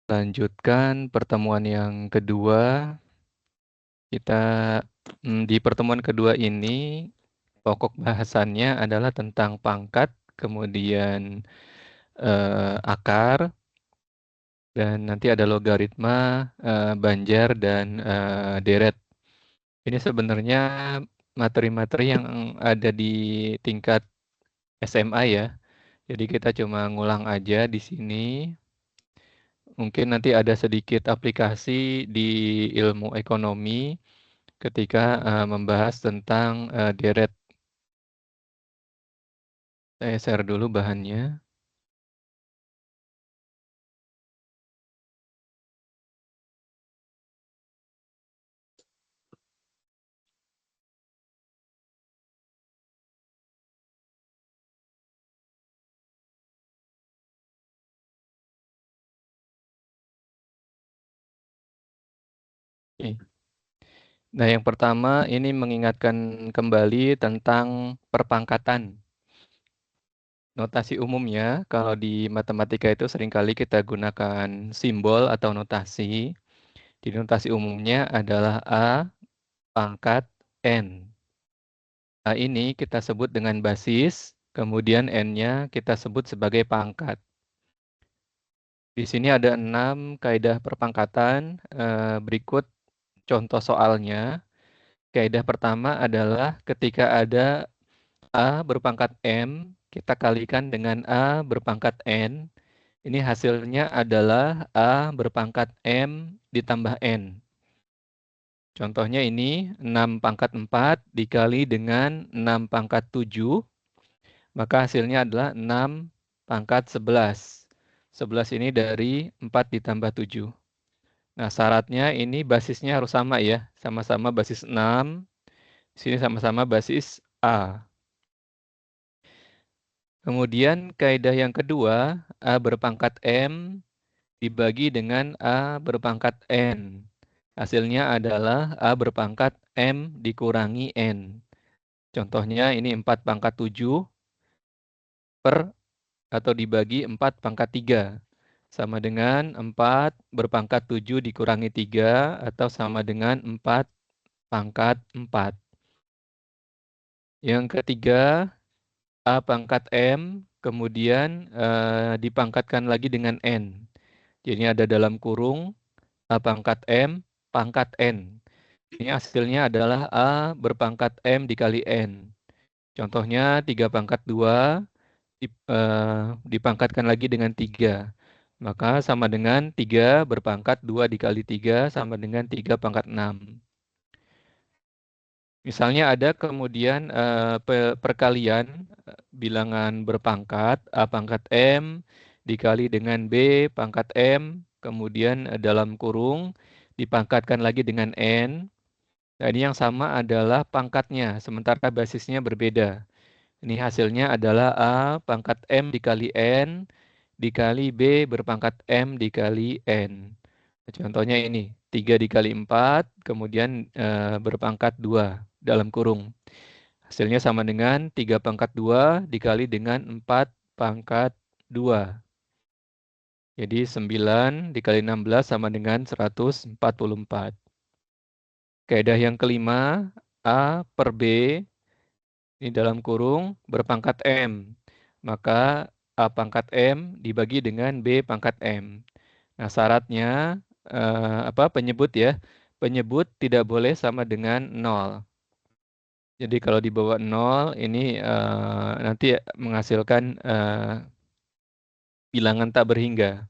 Lanjutkan pertemuan yang kedua. Di pertemuan kedua ini pokok bahasannya adalah tentang pangkat, kemudian akar, dan nanti ada logaritma, banjar, dan deret. Ini sebenarnya materi-materi yang ada di tingkat SMA ya. Jadi kita cuma ngulang aja di sini. Mungkin nanti ada sedikit aplikasi di ilmu ekonomi ketika membahas tentang deret. Saya share dulu bahannya. Oke. Nah, yang pertama ini mengingatkan kembali tentang perpangkatan. Notasi umumnya, kalau di matematika itu seringkali kita gunakan simbol atau notasi. Di notasi umumnya adalah A pangkat N. A ini kita sebut dengan basis, kemudian N-nya kita sebut sebagai pangkat. Di sini ada 6 kaidah perpangkatan. Berikut contoh soalnya. Kaidah pertama adalah ketika ada A berpangkat M, kita kalikan dengan A berpangkat N. Ini hasilnya adalah A berpangkat M ditambah N. Contohnya ini 6 pangkat 4 dikali dengan 6 pangkat 7, maka hasilnya adalah 6 pangkat 11. 11 ini dari 4 ditambah 7. Nah, syaratnya ini basisnya harus sama ya, sama-sama basis 6. Sini sama-sama basis A. Kemudian kaidah yang kedua, A berpangkat M dibagi dengan A berpangkat N. Hasilnya adalah A berpangkat M dikurangi N. Contohnya ini 4 pangkat 7 per atau dibagi 4 pangkat 3. Sama dengan 4 berpangkat 7 dikurangi 3 atau sama dengan 4 pangkat 4. Yang ketiga, A pangkat M kemudian dipangkatkan lagi dengan N. Jadi ada dalam kurung A pangkat M pangkat N. Ini hasilnya adalah A berpangkat M dikali N. Contohnya 3 pangkat 2 dipangkatkan lagi dengan 3. Maka sama dengan 3 berpangkat 2 dikali 3 sama dengan 3 pangkat 6. Misalnya ada kemudian perkalian bilangan berpangkat A pangkat M dikali dengan B pangkat M, kemudian dalam kurung dipangkatkan lagi dengan N. Nah, ini yang sama adalah pangkatnya, sementara basisnya berbeda. Ini hasilnya adalah A pangkat M dikali N dikali B berpangkat M dikali N. Contohnya ini, 3 dikali 4, kemudian berpangkat 2 dalam kurung. Hasilnya sama dengan 3 pangkat 2 dikali dengan 4 pangkat 2. Jadi 9 dikali 16 sama dengan 144. Kaidah yang kelima, A per B ini dalam kurung berpangkat M. Maka A pangkat M dibagi dengan B pangkat M. Nah, syaratnya penyebut ya. Penyebut tidak boleh sama dengan 0. Jadi kalau di bawah 0 ini nanti menghasilkan bilangan tak berhingga.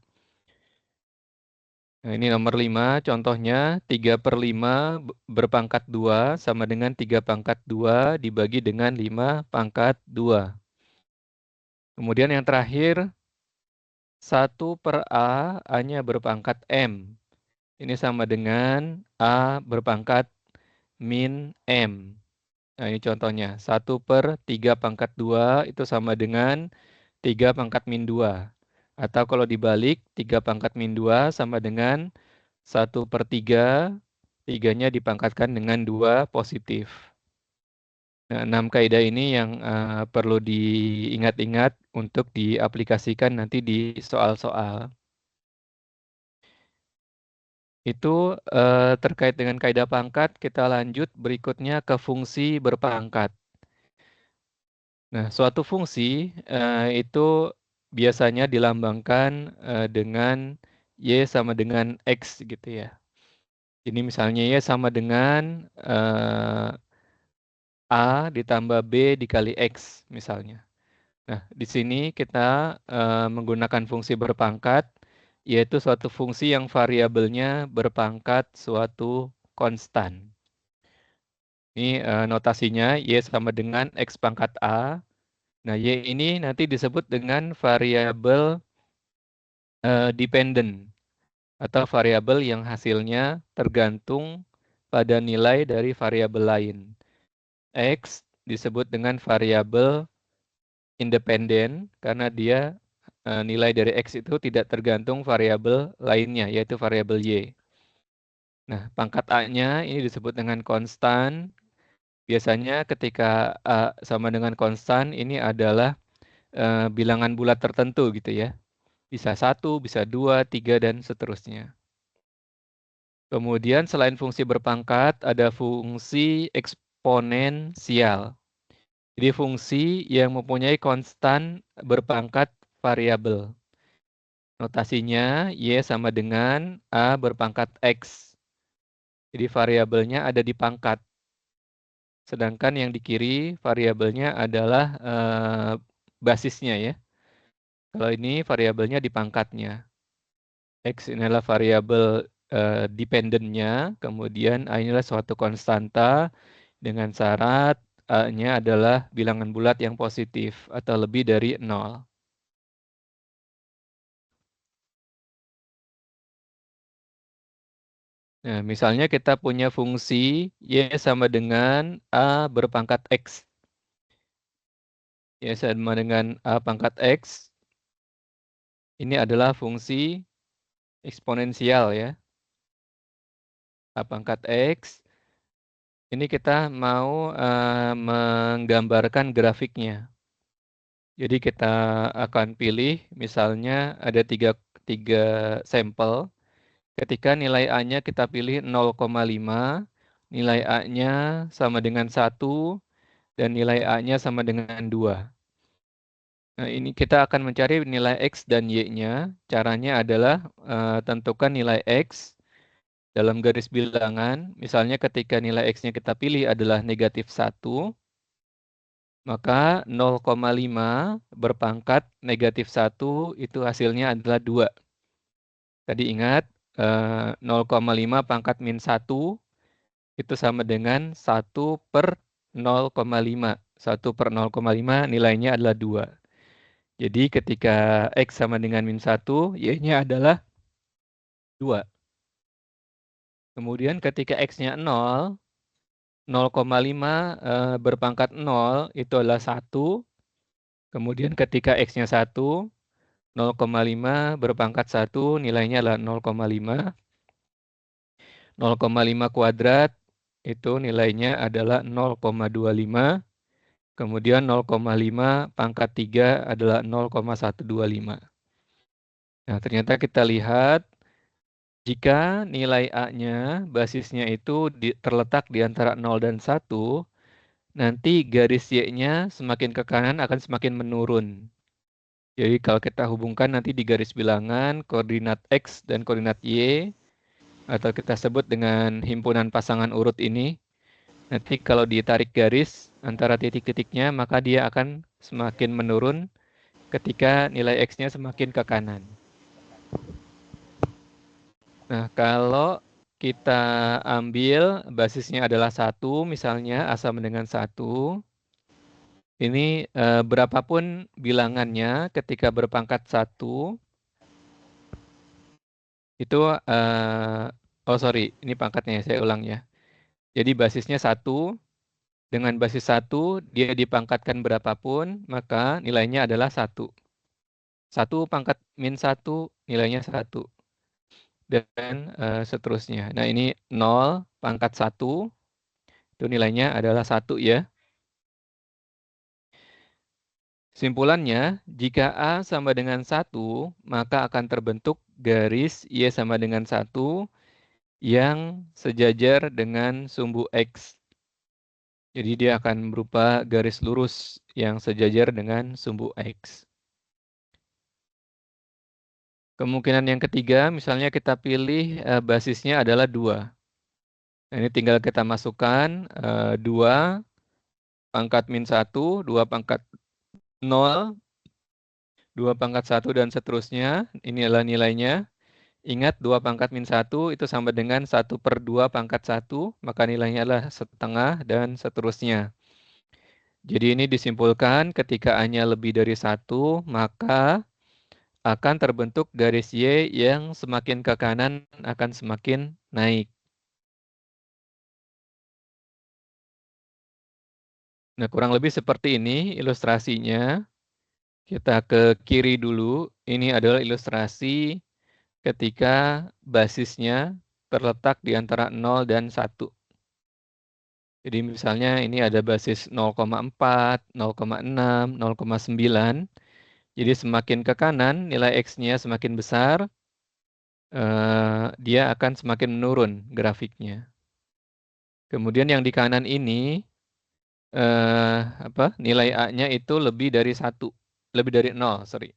Nah, ini nomor 5 contohnya 3 per 5 berpangkat 2 sama dengan 3 pangkat 2 dibagi dengan 5 pangkat 2. Kemudian yang terakhir 1 per A, A-nya berpangkat M. Ini sama dengan A berpangkat min M. Nah, ini contohnya. 1 per 3 pangkat 2 itu sama dengan 3 pangkat min 2. Atau kalau dibalik, 3 pangkat min 2 sama dengan 1 per 3. 3-nya dipangkatkan dengan 2 positif. Nah, 6 kaidah ini yang perlu diingat-ingat untuk diaplikasikan nanti di soal-soal. Itu terkait dengan kaidah pangkat, kita lanjut berikutnya ke fungsi berpangkat. Nah, suatu fungsi itu biasanya dilambangkan dengan Y sama dengan X gitu ya. Ini misalnya Y sama dengan A ditambah B dikali X misalnya. Nah, di sini kita menggunakan fungsi berpangkat, yaitu suatu fungsi yang variabelnya berpangkat suatu konstan. Ini notasinya Y sama dengan X pangkat A. Nah, Y ini nanti disebut dengan variabel dependent atau variabel yang hasilnya tergantung pada nilai dari variabel lain. X disebut dengan variabel independen karena dia nilai dari X itu tidak tergantung variabel lainnya, yaitu variabel Y. Nah, pangkat A-nya ini disebut dengan konstan. Biasanya ketika A sama dengan konstan, ini adalah bilangan bulat tertentu gitu ya. Bisa 1, bisa 2, 3, dan seterusnya. Kemudian selain fungsi berpangkat, ada fungsi eksponensial. Jadi fungsi yang mempunyai konstan berpangkat variabel. Notasinya Y sama dengan A berpangkat X. Jadi variabelnya ada di pangkat. Sedangkan yang di kiri variabelnya adalah basisnya ya. Kalau ini variabelnya di pangkatnya. X ini adalah variabel dependennya, kemudian A inilah suatu konstanta dengan syarat A-nya adalah bilangan bulat yang positif atau lebih dari 0. Nah, misalnya kita punya fungsi Y sama dengan A berpangkat X. Y sama dengan A pangkat X. Ini adalah fungsi eksponensial ya. A pangkat X. Ini kita mau menggambarkan grafiknya. Jadi kita akan pilih misalnya ada tiga sampel. Ketika nilai A-nya kita pilih 0,5, nilai A-nya sama dengan 1, dan nilai A-nya sama dengan 2. Nah, ini kita akan mencari nilai X dan Y-nya. Caranya adalah tentukan nilai X dalam garis bilangan. Misalnya ketika nilai X-nya kita pilih adalah negatif 1, maka 0,5 berpangkat negatif 1 itu hasilnya adalah 2. Tadi ingat 0,5 pangkat min 1 itu sama dengan 1 per 0,5. 1 per 0,5 nilainya adalah 2. Jadi ketika X sama dengan min 1, Y-nya adalah 2. Kemudian ketika X-nya 0, 0,5 berpangkat 0 itu adalah 1. Kemudian ketika X-nya 1, 0,5 berpangkat 1 nilainya adalah 0,5. 0,5 kuadrat itu nilainya adalah 0,25. Kemudian 0,5 pangkat 3 adalah 0,125. Nah, ternyata kita lihat jika nilai A-nya basisnya itu terletak di antara 0 dan 1, nanti garis Y-nya semakin ke kanan akan semakin menurun. Jadi kalau kita hubungkan nanti di garis bilangan koordinat X dan koordinat Y, atau kita sebut dengan himpunan pasangan urut ini, nanti kalau ditarik garis antara titik-titiknya, maka dia akan semakin menurun ketika nilai X-nya semakin ke kanan. Nah, kalau kita ambil basisnya adalah 1, misalnya A sama dengan 1, ini berapapun bilangannya ketika berpangkat 1, itu, ini pangkatnya, saya ulang ya. Jadi basisnya 1, dengan basis 1, dia dipangkatkan berapapun, maka nilainya adalah 1. 1 pangkat min 1, nilainya 1. Dan seterusnya. Nah, ini 0 pangkat 1, itu nilainya adalah 1 ya. Simpulannya, jika A sama dengan 1, maka akan terbentuk garis Y sama dengan 1, yang sejajar dengan sumbu X. Jadi dia akan berupa garis lurus yang sejajar dengan sumbu X. Kemungkinan yang ketiga, misalnya kita pilih basisnya adalah 2. Nah, ini tinggal kita masukkan 2 pangkat min 1, 2 pangkat 0, 2 pangkat 1, dan seterusnya. Ini adalah nilainya. Ingat 2 pangkat min 1 itu sama dengan 1/2 pangkat 1, maka nilainya adalah setengah dan seterusnya. Jadi ini disimpulkan ketika A-nya lebih dari 1, maka akan terbentuk garis Y yang semakin ke kanan akan semakin naik. Nah, kurang lebih seperti ini ilustrasinya. Kita ke kiri dulu. Ini adalah ilustrasi ketika basisnya terletak di antara 0 dan 1. Jadi misalnya ini ada basis 0,4, 0,6, 0,9. Jadi semakin ke kanan nilai X-nya semakin besar, dia akan semakin menurun grafiknya. Kemudian yang di kanan ini, nilai A-nya itu lebih dari 1, lebih dari 0, sorry.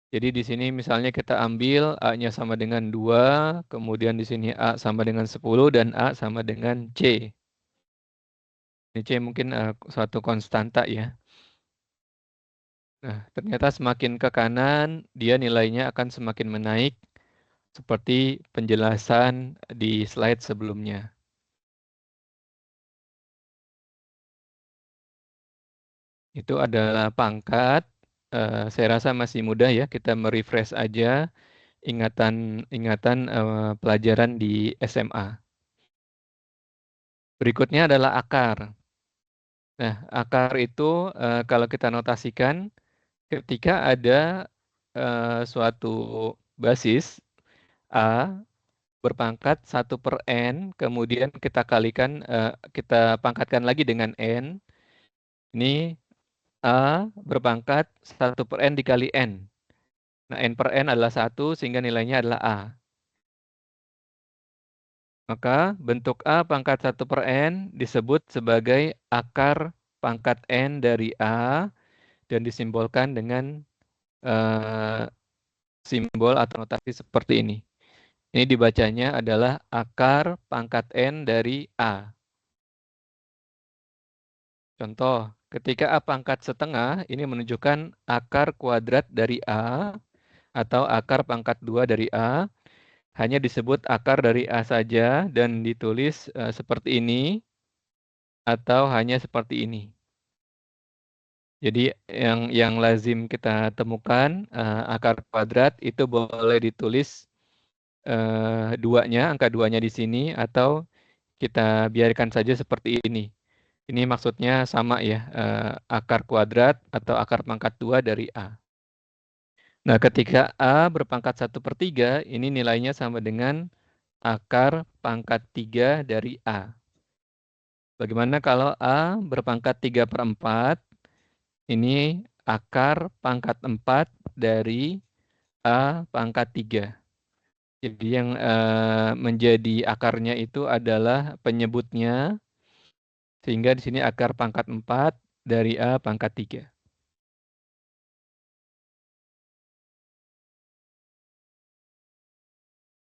Jadi di sini misalnya kita ambil A-nya sama dengan 2, kemudian di sini A sama dengan 10, dan A sama dengan C. Ini C mungkin suatu konstanta ya. Nah, ternyata semakin ke kanan, dia nilainya akan semakin menaik, seperti penjelasan di slide sebelumnya. Itu adalah pangkat. Saya rasa masih mudah ya, kita merefresh aja ingatan pelajaran di SMA. Berikutnya adalah akar. Nah, akar itu kalau kita notasikan, ketika ada suatu basis A berpangkat 1/n, kemudian kita kalikan, kita pangkatkan lagi dengan n. Ini A berpangkat 1/n dikali n. Nah, n/n adalah 1, sehingga nilainya adalah A. Maka bentuk A pangkat 1/n disebut sebagai akar pangkat n dari A, dan disimbolkan dengan simbol atau notasi seperti ini. Ini dibacanya adalah akar pangkat n dari A. Contoh, ketika A pangkat setengah, ini menunjukkan akar kuadrat dari A, atau akar pangkat 2 dari A, hanya disebut akar dari A saja, dan ditulis seperti ini, atau hanya seperti ini. Jadi yang lazim kita temukan, akar kuadrat itu boleh ditulis angka 2-nya di sini, atau kita biarkan saja seperti ini. Ini maksudnya sama ya, akar kuadrat atau akar pangkat 2 dari A. Nah, ketika A berpangkat 1/3, ini nilainya sama dengan akar pangkat 3 dari A. Bagaimana kalau A berpangkat 3/4? Ini akar pangkat 4 dari A pangkat 3. Jadi yang menjadi akarnya itu adalah penyebutnya, sehingga di sini akar pangkat 4 dari A pangkat 3.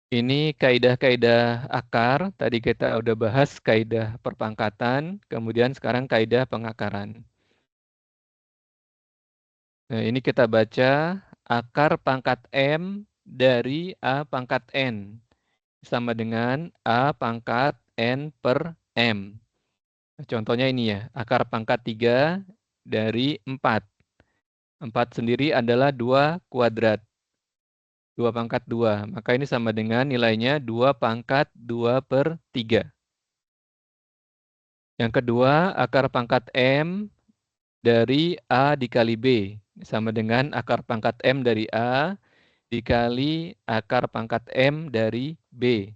Ini kaidah-kaidah akar. Tadi kita udah bahas kaidah perpangkatan, kemudian sekarang kaidah pengakaran. Nah, ini kita baca akar pangkat M dari A pangkat N, sama dengan A pangkat N per M. Nah, contohnya ini ya, akar pangkat 3 dari 4. 4 sendiri adalah 2 kuadrat. 2 pangkat 2. Maka ini sama dengan nilainya 2 pangkat 2/3. Yang kedua, akar pangkat M dari A dikali B. Sama dengan akar pangkat M dari A dikali akar pangkat M dari B.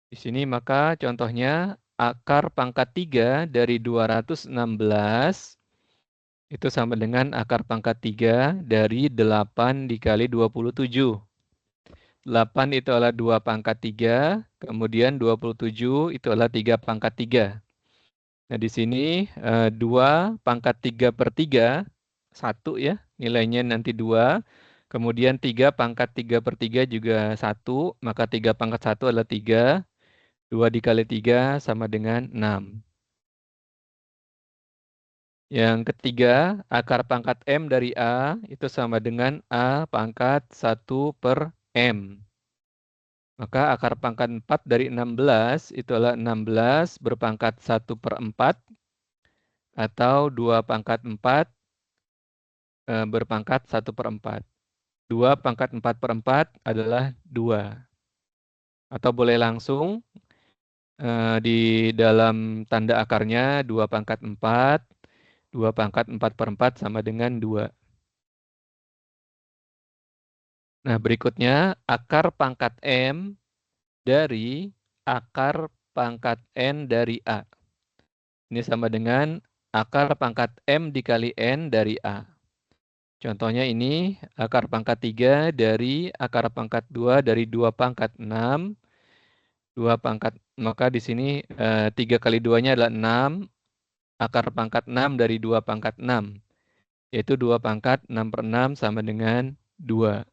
Di sini maka contohnya akar pangkat 3 dari 216 itu sama dengan akar pangkat 3 dari 8 dikali 27. 8 itu adalah 2 pangkat 3, kemudian 27 itu adalah 3 pangkat 3. Nah, di sini 2 pangkat 3/3, 1 ya, nilainya nanti 2. Kemudian 3 pangkat 3/3 juga 1, maka 3 pangkat 1 adalah 3. 2 dikali 3 sama dengan 6. Yang ketiga, akar pangkat M dari A itu sama dengan A pangkat 1/M. Maka akar pangkat 4 dari 16 itu adalah 16 berpangkat 1/4 atau 2 pangkat 4 berpangkat 1/4. 2 pangkat 4/4 adalah 2. Atau boleh langsung di dalam tanda akarnya 2 pangkat 4, 2 pangkat 4/4 sama dengan 2. Nah, berikutnya akar pangkat M dari akar pangkat N dari A. Ini sama dengan akar pangkat M dikali N dari A. Contohnya ini akar pangkat 3 dari akar pangkat 2 dari 2 pangkat 6. 2 pangkat, maka di sini 3 kali 2-nya adalah 6. Akar pangkat 6 dari 2 pangkat 6. Yaitu 2 pangkat 6/6 sama dengan 2.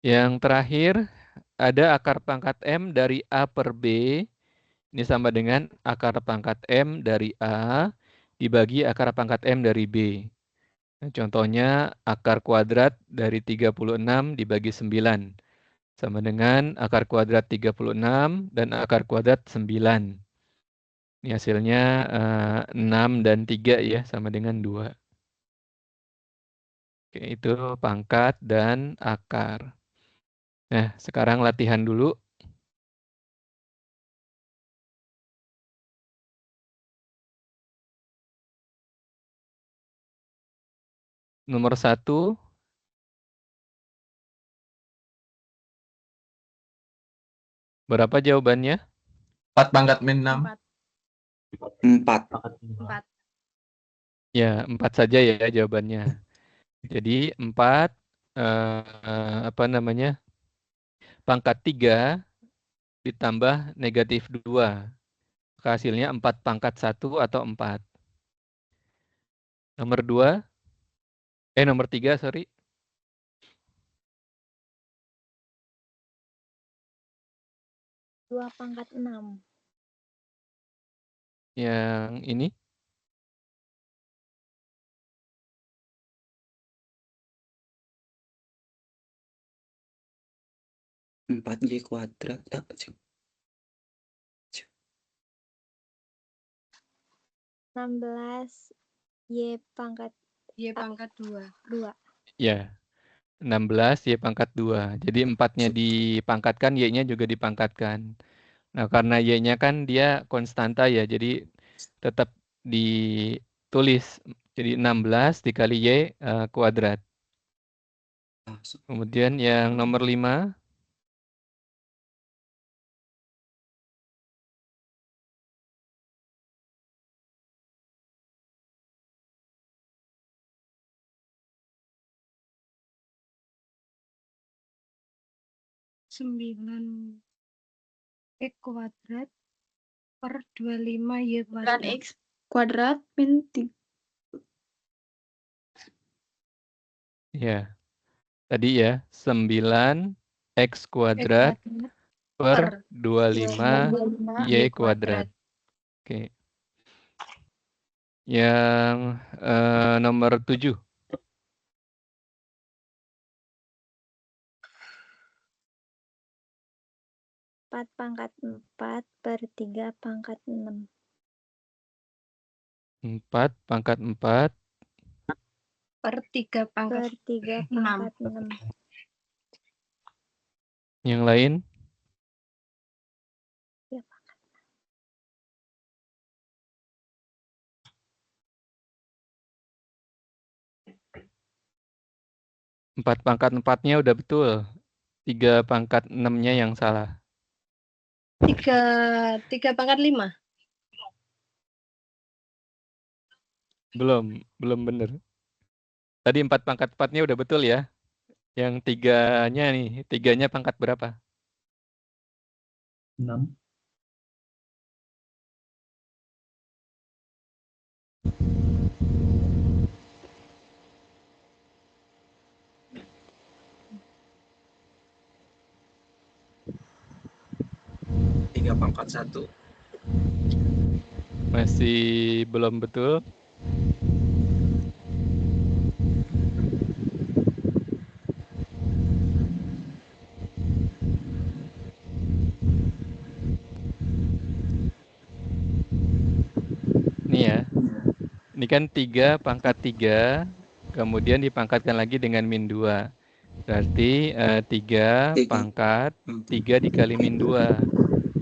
Yang terakhir, ada akar pangkat M dari A per B. Ini sama dengan akar pangkat M dari A dibagi akar pangkat M dari B. Nah, contohnya akar kuadrat dari 36 dibagi 9. Sama dengan akar kuadrat 36 dan akar kuadrat 9. Ini hasilnya 6 dan 3 ya, sama dengan 2. Oke, itu pangkat dan akar. Nah, sekarang latihan dulu. Nomor 1. Berapa jawabannya? 4 pangkat min 6. 4. 4. Ya, 4 saja ya jawabannya. Jadi 4 apa namanya? Pangkat 3 ditambah negatif 2. Hasilnya 4 pangkat 1 atau 4. Nomor 2. Nomor 3, sorry. Dua pangkat 6. Yang ini. Empat Y kuadrat. 16 Y pangkat 2. Ya, 16 Y pangkat 2. Jadi 4-nya dipangkatkan, Y-nya juga dipangkatkan. Nah, karena Y-nya kan dia konstanta ya, jadi tetap ditulis. Jadi 16 dikali Y kuadrat. Kemudian yang nomor 5. Sembilan X kuadrat per 25 Y kuadrat. 9 X kuadrat min 3. Ya, tadi ya 9 X kuadrat per 25 Y kuadrat. Oke. Yang nomor 7. 4 pangkat 4 per 3 pangkat 6. 4 pangkat 4 Per 3 pangkat 6. Yang lain? Ya, 4 pangkat 4-nya udah betul. 3 pangkat 6-nya yang salah. 3 pangkat 5. Belum benar. Tadi 4 pangkat 4-nya udah betul ya. Yang tiganya nih, tiganya pangkat berapa? 6. Tiga pangkat 1. Masih belum betul. Ini ya. Ini kan 3 pangkat 3, kemudian dipangkatkan lagi dengan min 2. Berarti 3 pangkat 3 dikali min 2.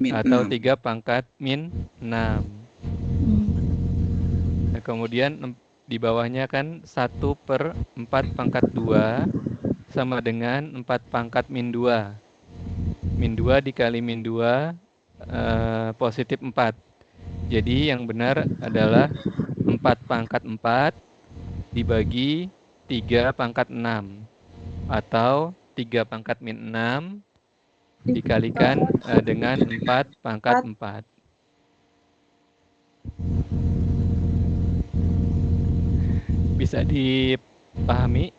Atau 3 pangkat min 6. Nah, kemudian di bawahnya kan 1/4 pangkat 2 sama dengan 4 pangkat min 2. Min 2 dikali min 2 positif 4. Jadi yang benar adalah 4 pangkat 4 dibagi 3 pangkat 6. Atau 3 pangkat min 6 dikalikan dengan 4 pangkat 4. Bisa dipahami?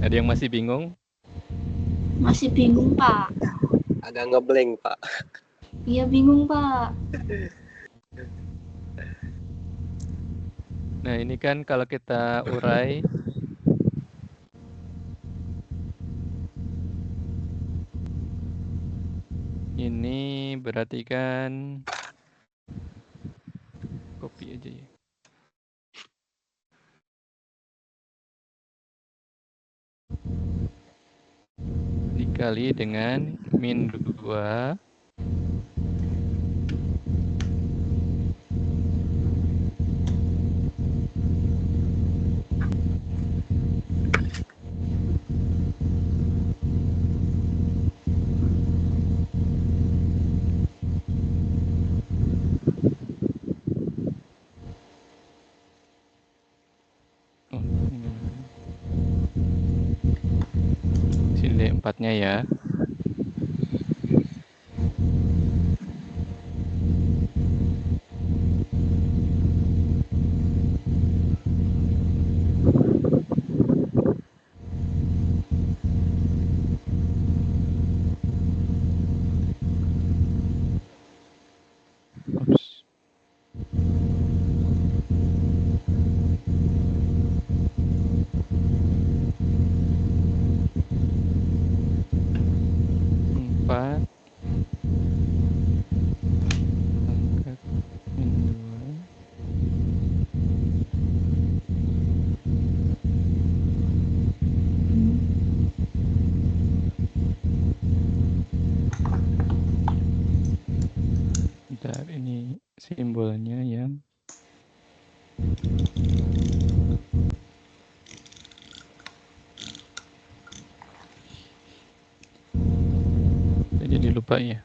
Ada yang masih bingung? Masih bingung, Pak. Agak ngeblank, Pak. Iya, bingung, Pak. Nah, ini kan kalau kita urai, ini berarti kan copy aja ya. Dikali dengan min 2 sini 4-nya ya. Ups. Empat pangkat min 2 Bentar, ini simbolnya yang jadi lupa ya.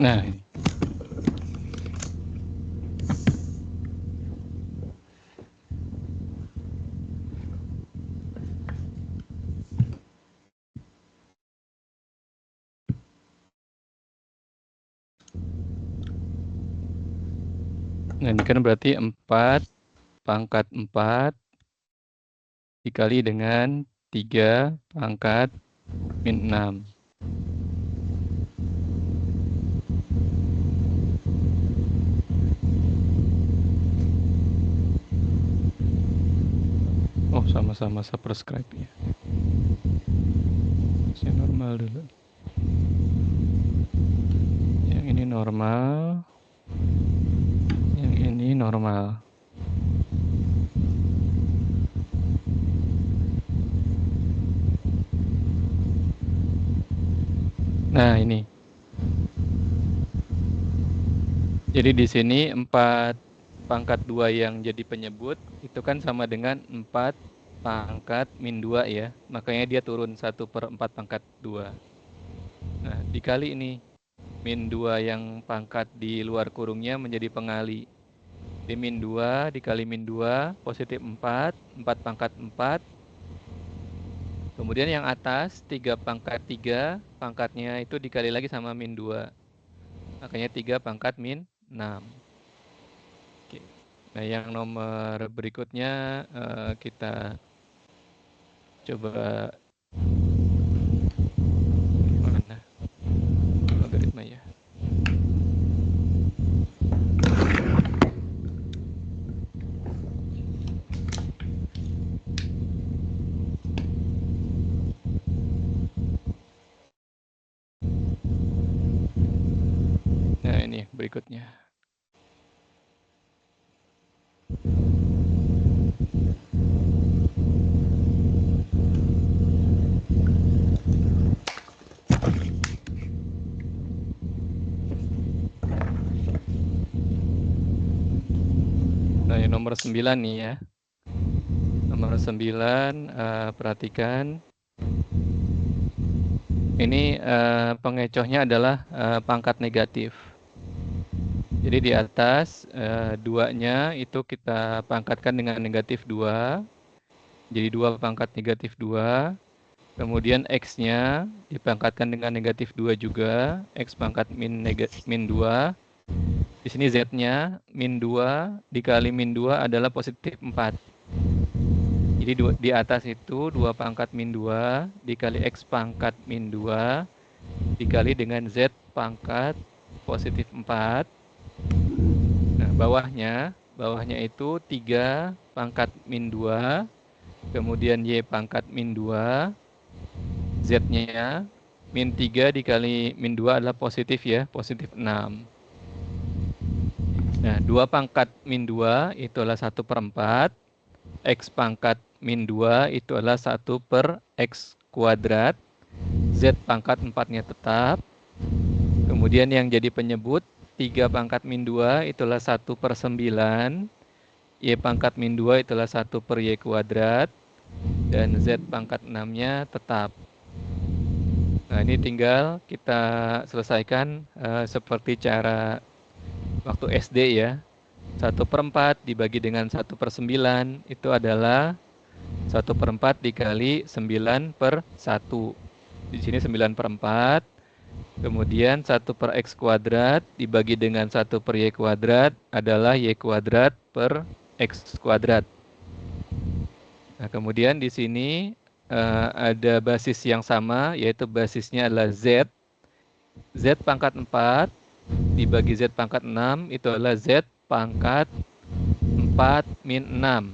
Nah, ini. Nah, ini kan berarti 4 pangkat 4 dikali dengan 3 pangkat min 6. Oh, sama-sama subscribe ya. Saya normal dulu. Yang ini normal. Yang ini normal. Nah, ini. Jadi di sini 4 pangkat 2 yang jadi penyebut itu kan sama dengan 4 pangkat min 2 ya. Makanya dia turun 1/4 pangkat 2. Nah, dikali ini. Min 2 yang pangkat di luar kurungnya menjadi pengali. Di min 2 dikali min 2, positif 4, 4 pangkat 4. Kemudian yang atas, 3 pangkat 3, pangkatnya itu dikali lagi sama min 2. Makanya 3 pangkat min 6. Oke. Nah, yang nomor berikutnya kita coba mana? Logaritma ya. Nah, ini berikutnya. Nah, yang nomor 9 nih ya. Nomor 9, perhatikan. Ini pengecohnya adalah pangkat negatif. Jadi di atas 2-nya itu kita pangkatkan dengan negatif 2. Jadi 2 pangkat negatif 2. Kemudian X-nya dipangkatkan dengan negatif 2 juga. X pangkat min 2. Di sini Z-nya min 2 dikali min 2 adalah positif 4. Jadi di atas itu 2 pangkat min 2 dikali X pangkat min 2 dikali dengan Z pangkat positif 4. Nah, bawahnya itu 3 pangkat min 2, kemudian Y pangkat min 2, Z-nya min 3 dikali min 2 adalah positif ya, positif 6. Nah, 2 pangkat min 2 itu adalah 1/4. X pangkat min 2 itu adalah 1/X kuadrat. Z pangkat 4-nya tetap. Kemudian yang jadi penyebut 3 pangkat min 2 itulah 1/9. Y pangkat min 2 itulah 1/Y kuadrat. Dan Z pangkat 6-nya tetap. Nah, ini tinggal kita selesaikan seperti cara waktu SD ya. 1/4 dibagi dengan 1/9 itu adalah 1/4 dikali 9/1. Di sini 9/4. Kemudian 1/X kuadrat dibagi dengan 1/Y kuadrat adalah Y kuadrat per X kuadrat. Nah, kemudian di sini ada basis yang sama, yaitu basisnya adalah Z. Z pangkat 4 dibagi Z pangkat 6 itu adalah Z pangkat 4 min 6.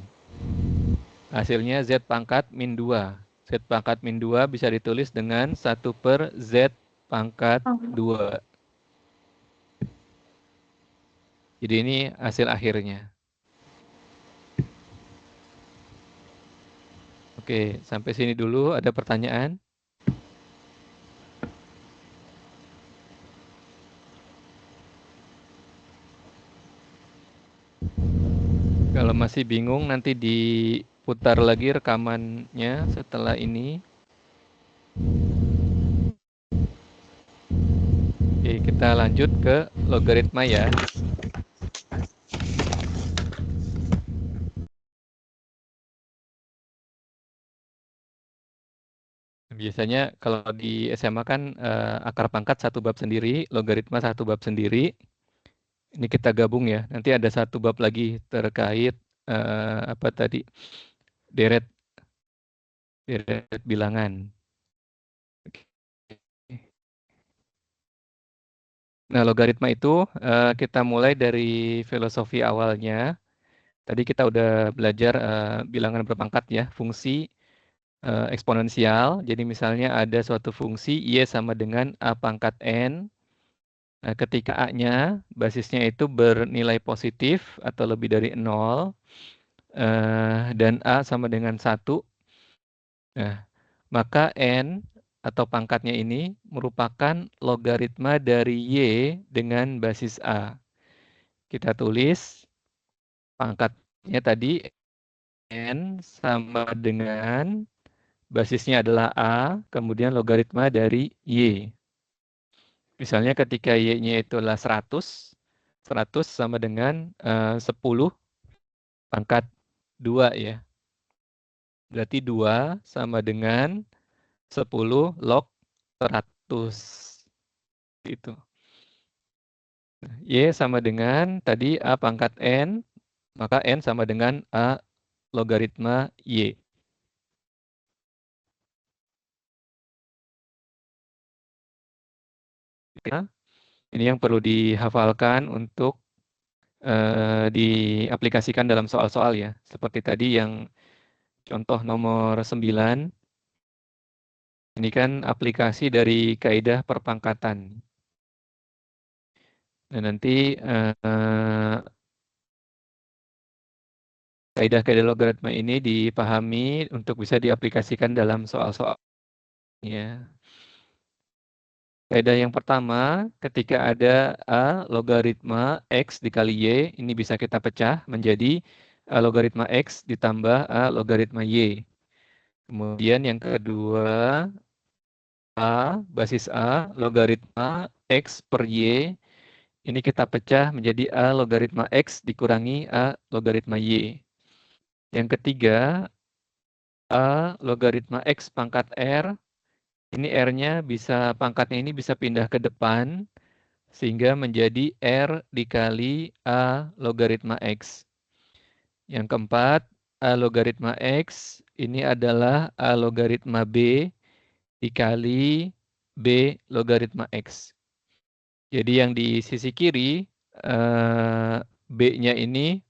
Hasilnya Z pangkat min 2. Z pangkat min 2 bisa ditulis dengan 1/Z pangkat 2. Jadi ini hasil akhirnya. Oke, sampai sini dulu. Ada pertanyaan? Kalau masih bingung, nanti diputar lagi rekamannya setelah ini. Oke, kita lanjut ke logaritma ya. Biasanya kalau di SMA kan akar pangkat 1 bab sendiri, logaritma 1 bab sendiri. Ini kita gabung ya. Nanti ada 1 bab lagi terkait apa tadi? Deret bilangan. Nah, logaritma itu kita mulai dari filosofi awalnya. Tadi kita udah belajar bilangan berpangkat ya, fungsi eksponensial. Jadi misalnya ada suatu fungsi Y sama dengan A pangkat N. Nah, ketika A-nya basisnya itu bernilai positif atau lebih dari 0 dan A sama dengan 1. Nah, maka N atau pangkatnya ini merupakan logaritma dari Y dengan basis A. Kita tulis pangkatnya tadi N sama dengan basisnya adalah A, kemudian logaritma dari Y. Misalnya ketika Y-nya itu adalah 100, 100 sama dengan 10 pangkat 2 ya. Berarti 2 sama dengan 10 log 100. Itu. Y sama dengan tadi A pangkat N, maka N sama dengan A logaritma Y. Ini yang perlu dihafalkan untuk diaplikasikan dalam soal-soal ya. Seperti tadi yang contoh nomor 9. Ini kan aplikasi dari kaidah perpangkatan. Nah, nanti kaidah-kaidah logaritma ini dipahami untuk bisa diaplikasikan dalam soal-soal. Ya. Kaidah yang pertama, ketika ada A logaritma X dikali Y, ini bisa kita pecah menjadi A logaritma X ditambah A logaritma Y. Kemudian yang kedua, A, basis A, logaritma X per Y, ini kita pecah menjadi A logaritma X dikurangi A logaritma Y. Yang ketiga, A logaritma X pangkat R, ini R-nya bisa, pangkatnya ini bisa pindah ke depan, sehingga menjadi R dikali A logaritma X. Yang keempat, A logaritma X ini adalah A logaritma B dikali B logaritma X. Jadi yang di sisi kiri, B-nya ini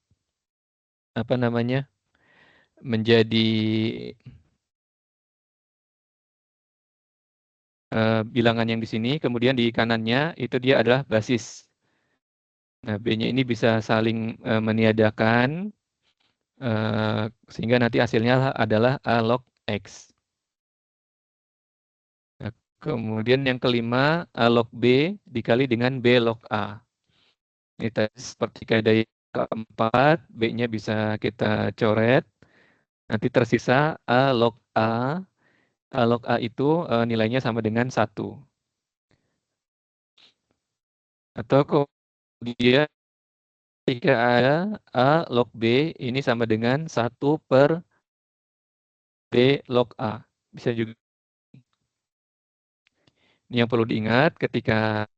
apa namanya, menjadi bilangan yang di sini, kemudian di kanannya itu dia adalah basis. Nah, B-nya ini bisa saling meniadakan, sehingga nanti hasilnya adalah A log X. Nah, kemudian yang kelima, A log B dikali dengan B log A. Ini tadi seperti kaidah yang keempat, B-nya bisa kita coret. Nanti tersisa A log A. A log A itu nilainya sama dengan 1. Atau kemudian ketika ada A log B ini sama dengan 1 per B log A. Bisa juga. Ini yang perlu diingat ketika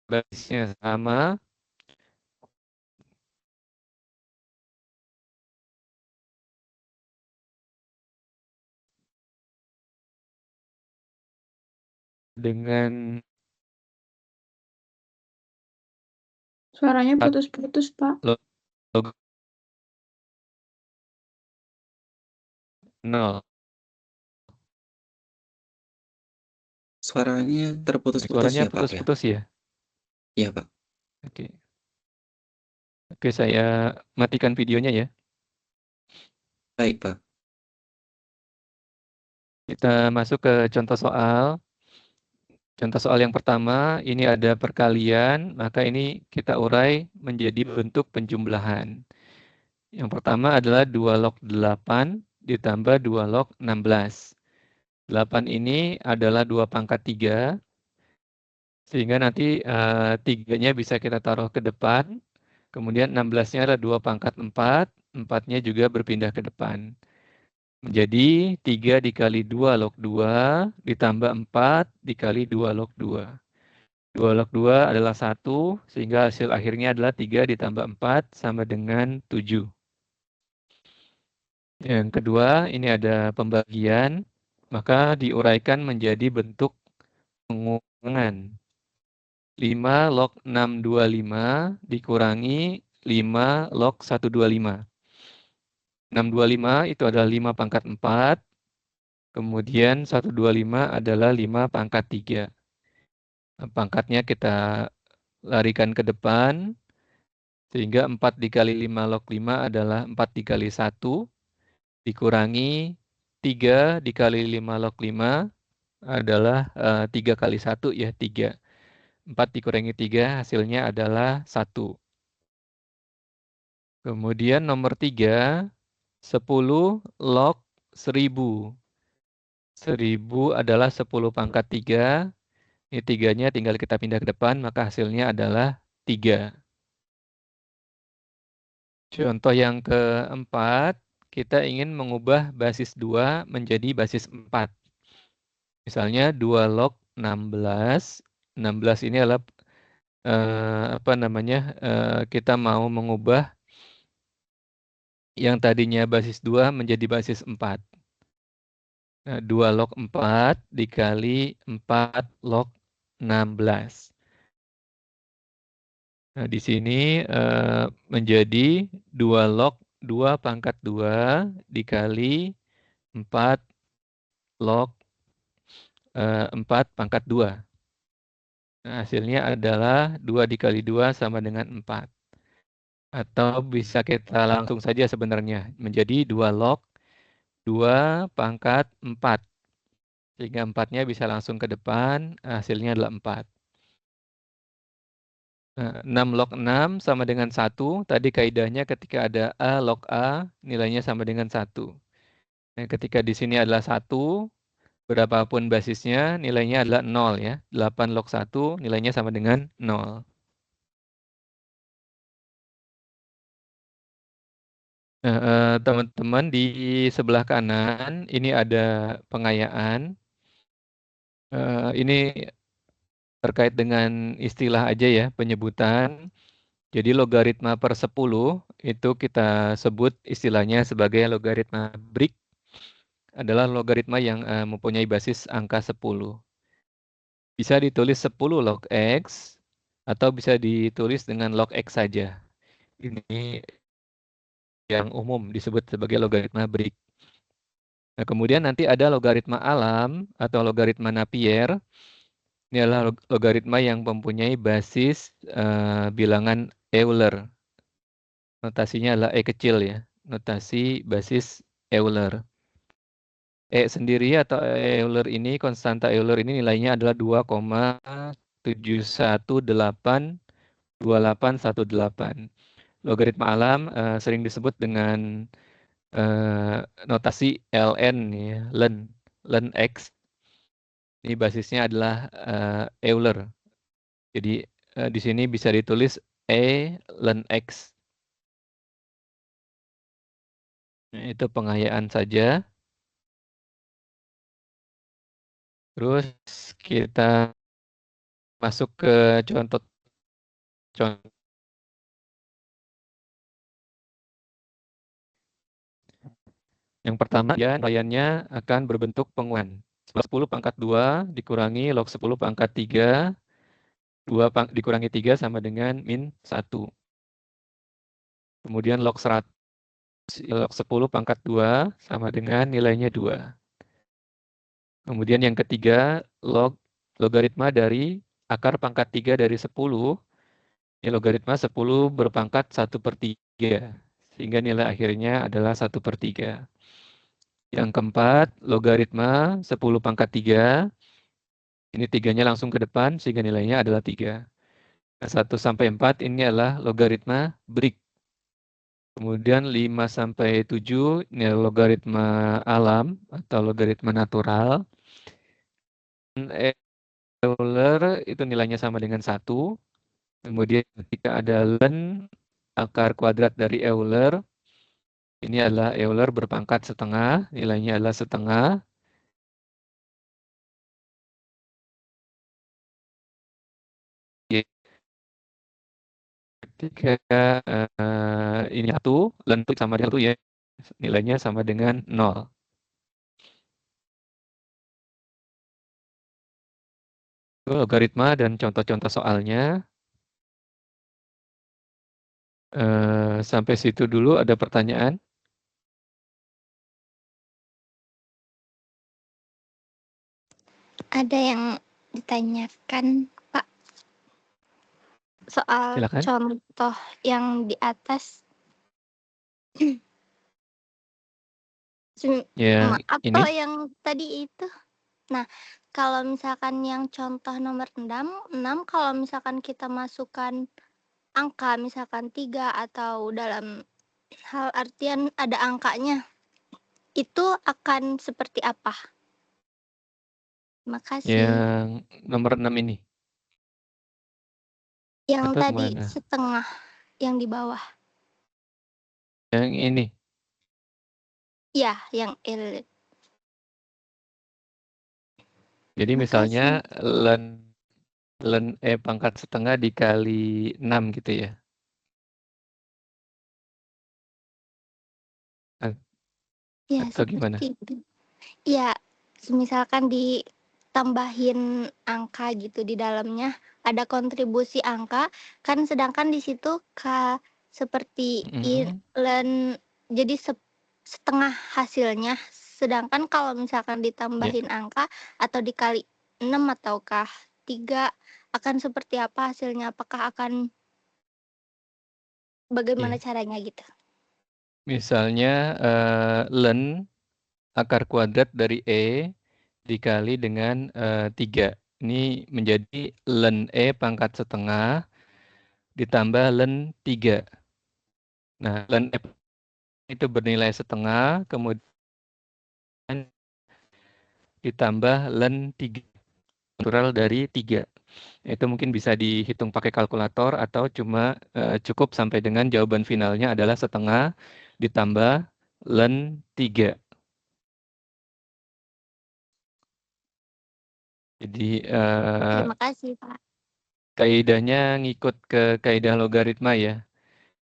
basisnya sama, dengan Suaranya putus-putus, Pak. log 0. Suaranya terputus-putus Suaranya ya, Pak, ya? putus-putus ya? Iya, Pak. Oke. Oke, saya matikan videonya ya. Baik, Pak. Kita masuk ke contoh soal. Contoh soal yang pertama, ini ada perkalian, maka ini kita urai menjadi bentuk penjumlahan. Yang pertama adalah 2 log 8 ditambah 2 log 16. 8 ini adalah 2 pangkat 3, sehingga nanti 3-nya bisa kita taruh ke depan, kemudian 16-nya adalah 2 pangkat 4, 4-nya juga berpindah ke depan. Menjadi 3 dikali 2 log 2 ditambah 4 dikali 2 log 2. 2 log 2 adalah 1, sehingga hasil akhirnya adalah 3 ditambah 4 sama dengan 7. Yang kedua, ini ada pembagian, maka diuraikan menjadi bentuk pengurangan. 5 log 625 dikurangi 5 log 125. 625 itu adalah 5 pangkat 4, kemudian 125 adalah 5 pangkat 3. Pangkatnya kita larikan ke depan, sehingga 4 dikali 5 log 5 adalah 4 dikali 1, dikurangi 3 dikali 5 log 5 adalah 3 kali 1 ya, 3. 4 dikurangi 3 hasilnya adalah 1. Kemudian nomor 3, 10 log 1000. 1000 adalah 10 pangkat 3. Ini 3-nya tinggal kita pindah ke depan, maka hasilnya adalah 3. Contoh yang keempat, kita ingin mengubah basis 2 menjadi basis 4. Misalnya 2 log 16. 16 ini adalah kita mau mengubah yang tadinya basis 2 menjadi basis 4. Nah, 2 log 4 dikali 4 log 16. Nah, di sini menjadi 2 log 2 pangkat 2 dikali 4 log 4 pangkat 2. Nah, hasilnya adalah 2 dikali 2 sama dengan 4. Atau bisa kita langsung saja sebenarnya menjadi 2 log 2 pangkat 4. Sehingga 4-nya bisa langsung ke depan, hasilnya adalah 4. 6 log 6 sama dengan 1. Tadi kaidahnya ketika ada A log A, nilainya sama dengan 1. Nah, ketika di sini adalah 1, berapapun basisnya, nilainya adalah 0 ya. 8 log 1, nilainya sama dengan 0. Nah, teman-teman di sebelah kanan, ini ada pengayaan. Ini terkait dengan istilah aja ya, penyebutan. Jadi logaritma per 10 itu kita sebut istilahnya sebagai logaritma Brick. Adalah logaritma yang mempunyai basis angka 10. Bisa ditulis 10 log X atau bisa ditulis dengan log X saja. Ini yang umum disebut sebagai logaritma Brick. Nah, kemudian nanti ada logaritma alam atau logaritma Napier. Ini adalah logaritma yang mempunyai basis bilangan Euler. Notasinya adalah E kecil ya. Notasi basis Euler. E sendiri atau Euler ini, konstanta Euler ini nilainya adalah 2,7182818. Logaritma alam sering disebut dengan notasi ln ya, ln x. Ini basisnya adalah Euler. Jadi di sini bisa ditulis E ln x. Nah, itu pengayaan saja. Terus kita masuk ke contoh. Yang pertama, ya, nilainya akan berbentuk pengulangan. 10 pangkat 2 dikurangi log 10 pangkat 3. 2 dikurangi 3 sama dengan min 1. Kemudian log 100, log 10 pangkat 2 sama dengan nilainya 2. Kemudian yang ketiga, logaritma dari akar pangkat 3 dari 10. Ini logaritma 10 berpangkat 1/3. Sehingga nilai akhirnya adalah 1/3. Yang keempat, logaritma 10 pangkat 3. Ini 3-nya langsung ke depan sehingga nilainya adalah 3. Nah, 1 sampai 4 ini adalah logaritma Brick. Kemudian 5 sampai 7 ini adalah logaritma alam atau logaritma natural. Euler itu nilainya sama dengan 1. Kemudian ketika ada ln akar kuadrat dari Euler, ini adalah Euler berpangkat setengah, nilainya adalah setengah. Ketika ini 1, ln sama dengan 1 ya, nilainya sama dengan 0. Logaritma dan contoh-contoh soalnya. Sampai situ dulu, ada pertanyaan? Ada yang ditanyakan, Pak. Soal Silakan. contoh yang di atas. Yang Atau ini? yang tadi itu. Nah, kalau misalkan yang contoh nomor 6 kalau misalkan kita masukkan angka misalkan 3 atau dalam hal artian ada angkanya, itu akan seperti apa? Makasih. Yang nomor 6 ini? Yang Atau tadi kemana? setengah, yang di bawah. Yang ini? Ya, yang L. Jadi misalnya ln E pangkat setengah dikali 6 gitu ya? Ya, Atau gimana? seperti itu. Ya, misalkan ditambahin angka gitu di dalamnya, ada kontribusi angka, kan sedangkan di situ seperti ln jadi setengah hasilnya, sedangkan kalau misalkan ditambahin angka atau dikali 6 ataukah 3 akan seperti apa hasilnya? Apakah akan bagaimana caranya gitu? Misalnya ln akar kuadrat dari E dikali dengan 3. Ini menjadi ln E pangkat setengah ditambah ln 3. Nah, ln E itu bernilai setengah, kemudian ditambah ln 3 natural dari 3. Itu mungkin bisa dihitung pakai kalkulator atau cuma cukup sampai dengan jawaban finalnya adalah setengah ditambah ln 3. Jadi Terima kasih, Pak. kaidahnya ngikut ke kaidah logaritma ya.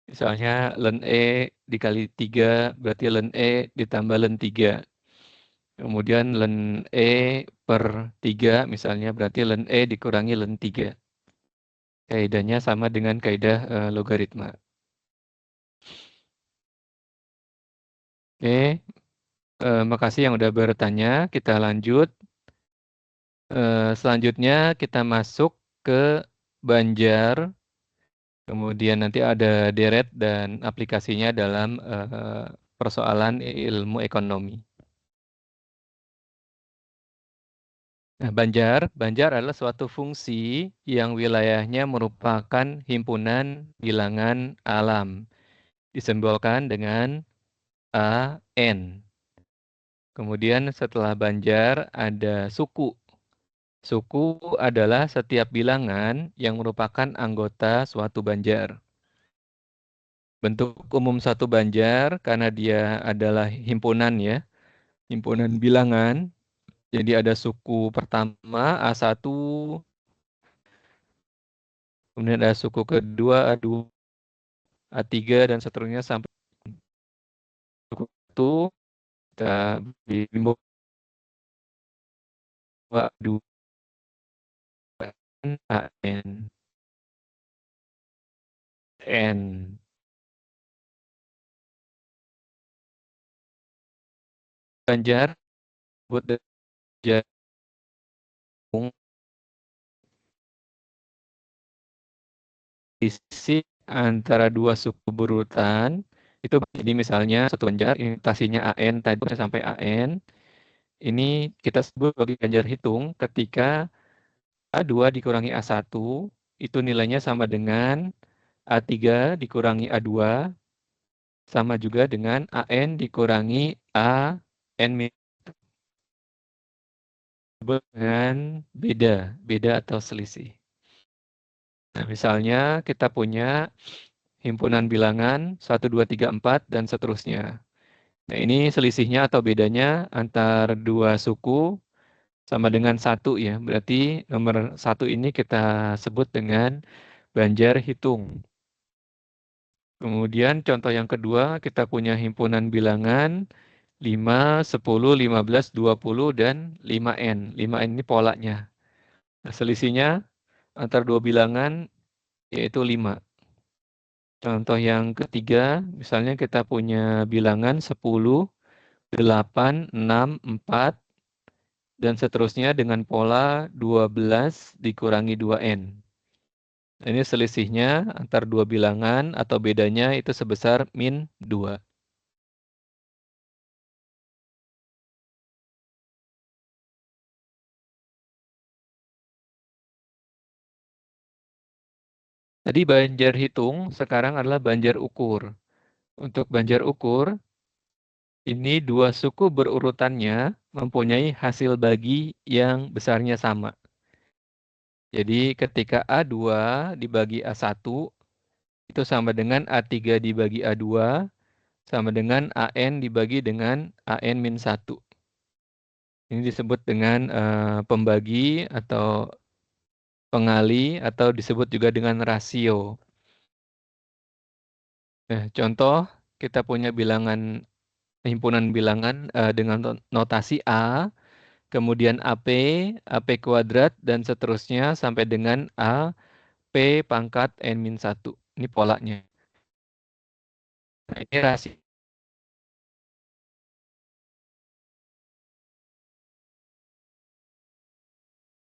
Misalnya ln E dikali 3 berarti ln E ditambah ln 3. Kemudian ln E per 3 misalnya berarti ln E dikurangi ln 3. Kaidahnya sama dengan kaidah logaritma. Oke, makasih yang udah bertanya. Kita lanjut. Selanjutnya kita masuk ke Banjar. Kemudian nanti ada deret dan aplikasinya dalam persoalan ilmu ekonomi. Nah, Banjar adalah suatu fungsi yang wilayahnya merupakan himpunan bilangan alam, disimbolkan dengan AN. Kemudian setelah Banjar ada suku. Suku adalah setiap bilangan yang merupakan anggota suatu Banjar. Bentuk umum satu Banjar karena dia adalah himpunan ya, himpunan bilangan. Jadi ada suku pertama A1, kemudian ada suku kedua A2, A3 dan seterusnya sampai suku itu kita bimbang A2 AN N. Banjar buat jagung isi antara dua suku berurutan itu. Jadi misalnya satu Banjar inotasinya AN tadi sampai AN. Ini kita sebut sebagai Banjar hitung ketika A2 dikurangi A1 itu nilainya sama dengan A3 dikurangi A2 sama juga dengan AN dikurangi AN disebut dengan beda atau selisih. Nah, misalnya kita punya himpunan bilangan 1, 2, 3, 4 dan seterusnya. Nah, ini selisihnya atau bedanya antar dua suku sama dengan 1 ya. Berarti nomor 1 ini kita sebut dengan Banjar hitung. Kemudian contoh yang kedua kita punya himpunan bilangan 5, 10, 15, 20 dan 5N. 5N ini polanya. Nah, selisihnya antar dua bilangan yaitu 5. Contoh yang ketiga, misalnya kita punya bilangan 10, 8, 6, 4, dan seterusnya dengan pola 12 dikurangi 2N. Ini selisihnya antar dua bilangan atau bedanya itu sebesar min 2. Tadi banjar hitung, sekarang adalah banjar ukur. Untuk banjar ukur, ini dua suku berurutannya mempunyai hasil bagi yang besarnya sama. Jadi ketika A2 dibagi A1, itu sama dengan A3 dibagi A2, sama dengan AN dibagi dengan AN-1. Ini disebut dengan pembagi atau pengali atau disebut juga dengan rasio. Nah, contoh kita punya bilangan himpunan bilangan dengan notasi A, kemudian AP, AP kuadrat dan seterusnya sampai dengan AP pangkat N-1. Ini polanya. Nah, ini rasio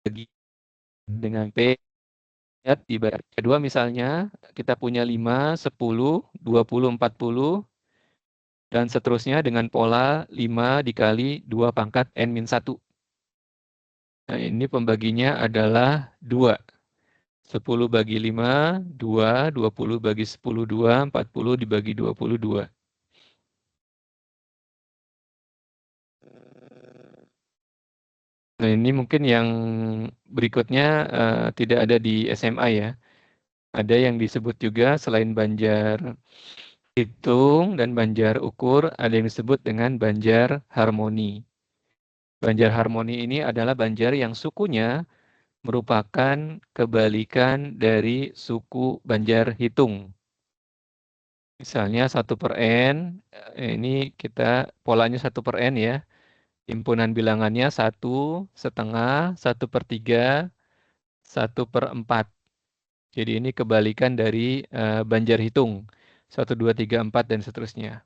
bagi dengan P dibagi kedua misalnya kita punya 5, 10, 20, 40 dan seterusnya dengan pola 5 dikali 2 pangkat N-1. Nah, ini pembaginya adalah 2. 10 bagi 5, 2, 20 bagi 10, 2, 40 dibagi 22. Nah, ini mungkin yang berikutnya tidak ada di SMA ya. Ada yang disebut juga selain banjar hitung dan banjar ukur, ada yang disebut dengan banjar harmoni. Banjar harmoni ini adalah banjar yang sukunya merupakan kebalikan dari suku banjar hitung. Misalnya 1/n, ini kita polanya 1/n ya. Himpunan bilangannya 1/2, 1/3, 1/4. Jadi ini kebalikan dari banjar hitung. 1, 2, 3, 4 dan seterusnya.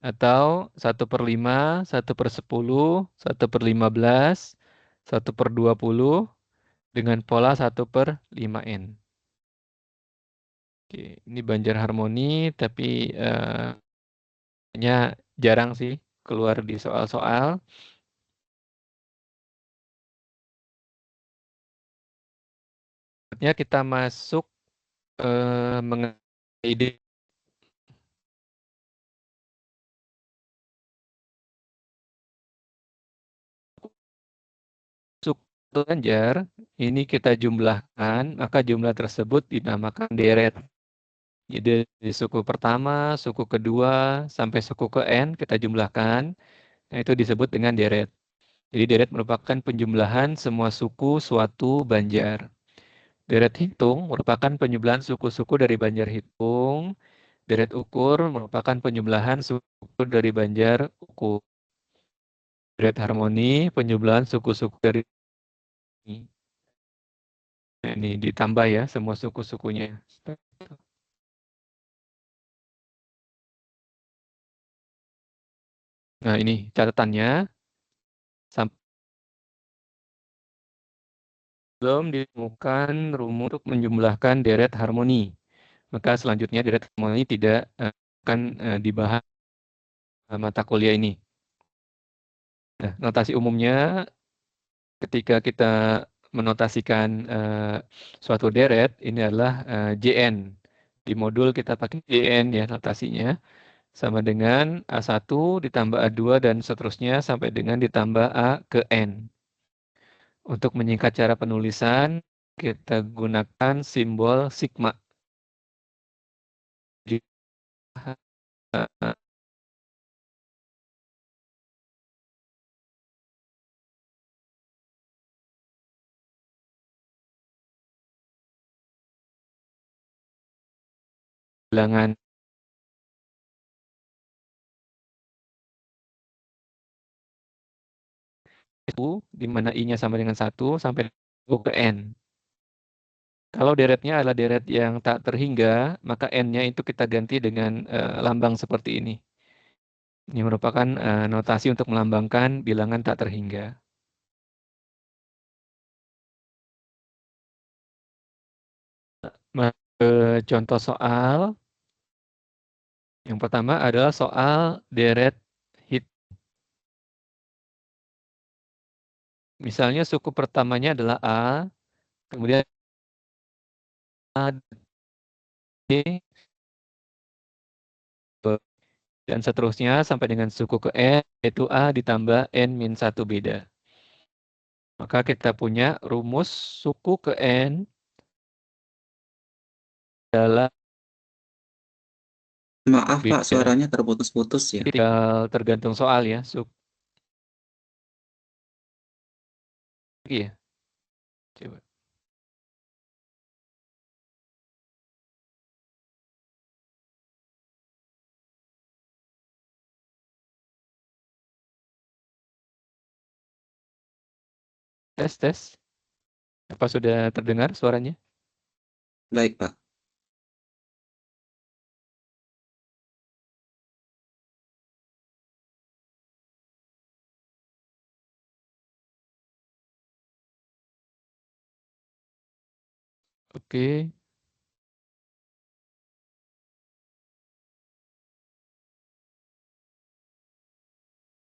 Atau 1/5, 1/10, 1/15, 1/20 dengan pola 1/5n. Oke, ini banjar harmoni tapi hanya jarang sih keluar di soal-soal. Saatnya kita masuk mengenai ide suku banjar ini kita jumlahkan, maka jumlah tersebut dinamakan deret. Jadi dari suku pertama, suku kedua, sampai suku ke N kita jumlahkan, nah itu disebut dengan deret. Jadi deret merupakan penjumlahan semua suku suatu banjar. Deret hitung merupakan penjumlahan suku-suku dari banjar hitung. Deret ukur merupakan penjumlahan suku dari banjar ukur. Deret harmoni penjumlahan suku-suku dari ini. Nah, ini ditambah ya semua suku-sukunya. Nah, ini catatannya. Belum ditemukan rumus untuk menjumlahkan deret harmoni. Maka selanjutnya deret harmoni tidak akan dibahas mata kuliah ini. Nah, notasi umumnya ketika kita menotasikan suatu deret, ini adalah JN. Di modul kita pakai JN ya notasinya. Sama dengan A1 ditambah A2 dan seterusnya sampai dengan ditambah A ke N. Untuk menyingkat cara penulisan, kita gunakan simbol sigma. Bilangan itu di mana I-nya sama dengan 1 sampai ke N. Kalau deretnya adalah deret yang tak terhingga, maka N-nya itu kita ganti dengan lambang seperti ini. Ini merupakan notasi untuk melambangkan bilangan tak terhingga. Contoh soal. Yang pertama adalah soal deret hit. Misalnya suku pertamanya adalah A, kemudian A dan seterusnya sampai dengan suku ke N, yaitu A ditambah N-1 beda. Maka kita punya rumus suku ke N adalah Maaf Pak, beda. suaranya terputus-putus ya. Tinggal tergantung soal ya. Iya. Coba. Tes. Apa sudah terdengar suaranya? Baik Pak. Oke.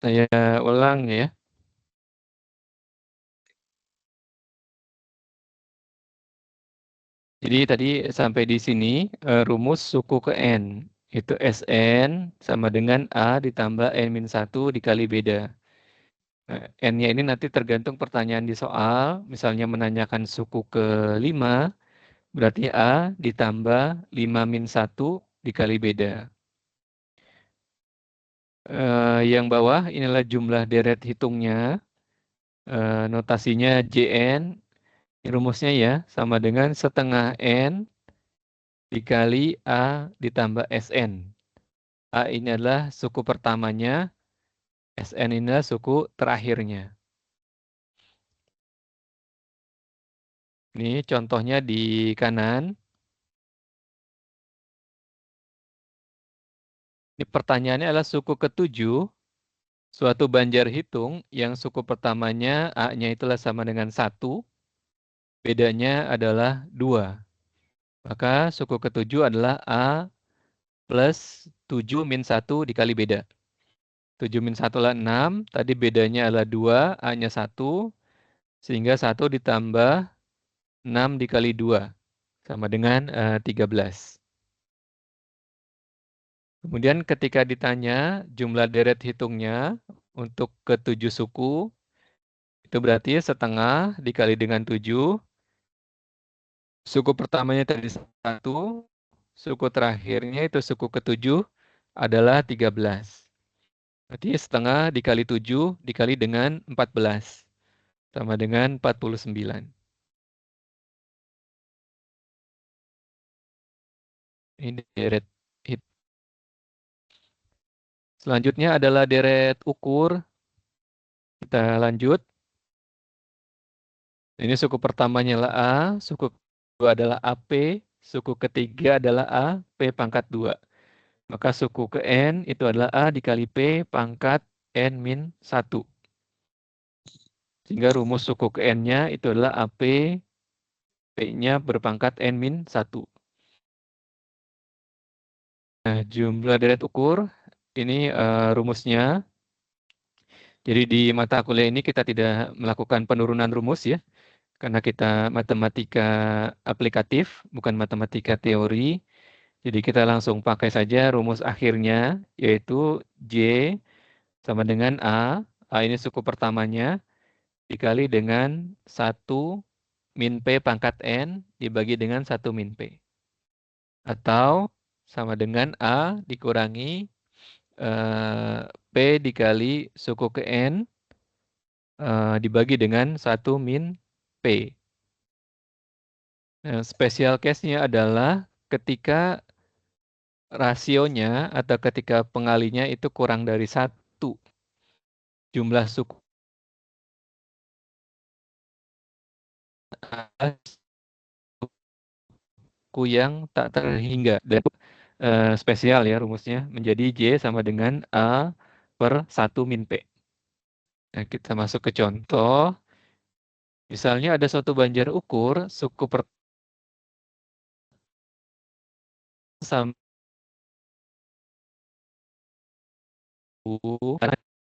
Saya ulang ya. Jadi tadi sampai di sini rumus suku ke N. Itu Sn sama dengan A ditambah N-1 dikali beda. N-nya ini nanti tergantung pertanyaan di soal. Misalnya menanyakan suku ke 5, berarti A ditambah 5-1 dikali beda. Yang bawah inilah jumlah deret hitungnya. Notasinya Jn. Rumusnya ya sama dengan setengah N dikali A ditambah Sn. A ini adalah suku pertamanya, Sn ini adalah suku terakhirnya. Ini contohnya di kanan. Ini pertanyaannya adalah suku ke-7, suatu banjar hitung yang suku pertamanya A-nya itulah sama dengan 1, bedanya adalah 2. Maka suku ke-7 adalah A plus 7 min 1 dikali beda. 7 min 1 adalah 6, tadi bedanya adalah 2, A-nya 1, sehingga 1 ditambah 6 dikali 2, sama dengan 13. Kemudian ketika ditanya jumlah deret hitungnya untuk ke-7 suku, itu berarti setengah dikali dengan 7. Suku pertamanya tadi 1, suku terakhirnya itu suku ke-7 adalah 13. Berarti setengah dikali 7 dikali dengan 14, sama dengan 49. Ini deret hit. Selanjutnya adalah deret ukur. Kita lanjut. Ini suku pertamanya adalah A, suku kedua adalah AP, suku ketiga adalah A, P pangkat 2. Maka suku ke N itu adalah A dikali P pangkat N-1. Sehingga rumus suku ke N-nya itu adalah AP, P-nya berpangkat N-1. Nah, jumlah deret ukur, ini rumusnya. Jadi di mata kuliah ini kita tidak melakukan penurunan rumus ya. Karena kita matematika aplikatif, bukan matematika teori. Jadi kita langsung pakai saja rumus akhirnya, yaitu J sama dengan A. A ini suku pertamanya, dikali dengan 1 min P pangkat N, dibagi dengan 1 min P. Atau sama dengan A dikurangi P dikali suku ke N, dibagi dengan 1 min P. Nah, special case-nya adalah ketika rasionya atau ketika pengalinya itu kurang dari 1. Jumlah suku yang tak terhingga. Dan spesial ya rumusnya menjadi J sama dengan A per 1 min P. Nah, kita masuk ke contoh. Misalnya ada suatu banjar ukur suku sama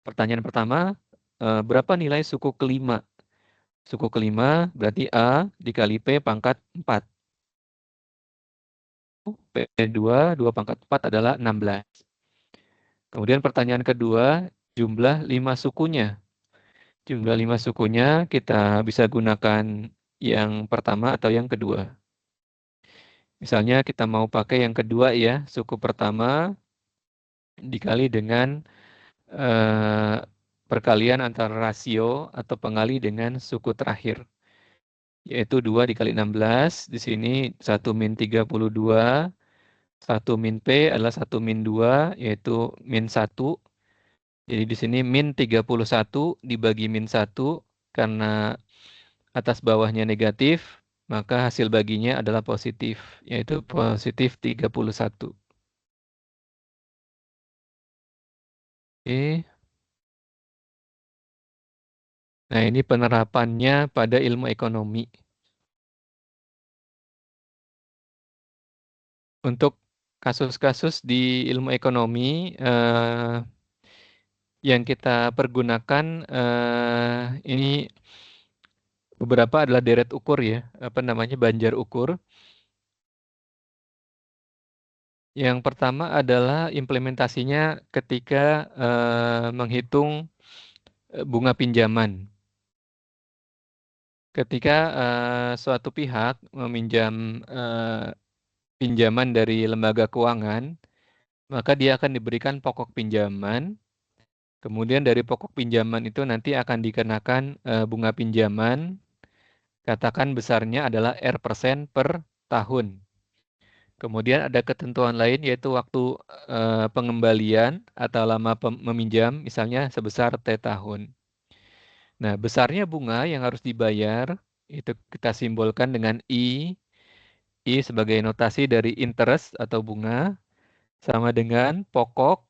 pertanyaan pertama, berapa nilai suku kelima? Suku kelima berarti A dikali P pangkat 4. P2, 2 pangkat 4 adalah 16. Kemudian pertanyaan kedua, jumlah 5 sukunya. Jumlah 5 sukunya kita bisa gunakan yang pertama atau yang kedua. Misalnya kita mau pakai yang kedua ya, suku pertama dikali dengan perkalian antara rasio atau pengali dengan suku terakhir, yaitu 2 dikali 16. Di sini 1 min 32, 1 min P adalah 1 min 2, yaitu min 1. Jadi di sini min 31 dibagi min 1, karena atas bawahnya negatif, maka hasil baginya adalah positif, yaitu positif 31. Oke. Nah, ini penerapannya pada ilmu ekonomi. Untuk kasus-kasus di ilmu ekonomi yang kita pergunakan, ini beberapa adalah deret ukur ya, banjar ukur. Yang pertama adalah implementasinya ketika menghitung bunga pinjaman. Ketika suatu pihak meminjam pinjaman dari lembaga keuangan, maka dia akan diberikan pokok pinjaman. Kemudian dari pokok pinjaman itu nanti akan dikenakan bunga pinjaman, katakan besarnya adalah R% per tahun. Kemudian ada ketentuan lain, yaitu waktu pengembalian atau lama meminjam, misalnya sebesar T tahun. Nah, besarnya bunga yang harus dibayar itu kita simbolkan dengan I. I sebagai notasi dari interest atau bunga, sama dengan pokok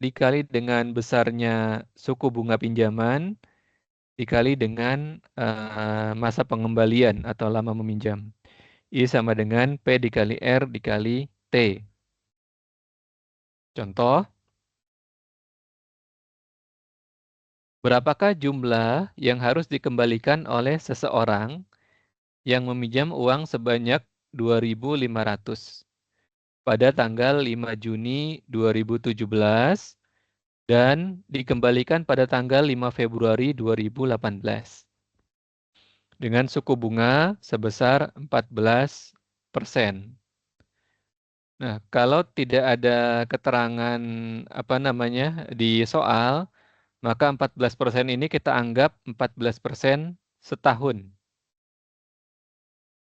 dikali dengan besarnya suku bunga pinjaman dikali dengan masa pengembalian atau lama meminjam. I sama dengan P dikali R dikali T. Contoh, berapakah jumlah yang harus dikembalikan oleh seseorang yang meminjam uang sebanyak 2.500 pada tanggal 5 Juni 2017 dan dikembalikan pada tanggal 5 Februari 2018 dengan suku bunga sebesar 14%. Nah, kalau tidak ada keterangan di soal, maka 14% ini kita anggap 14% setahun.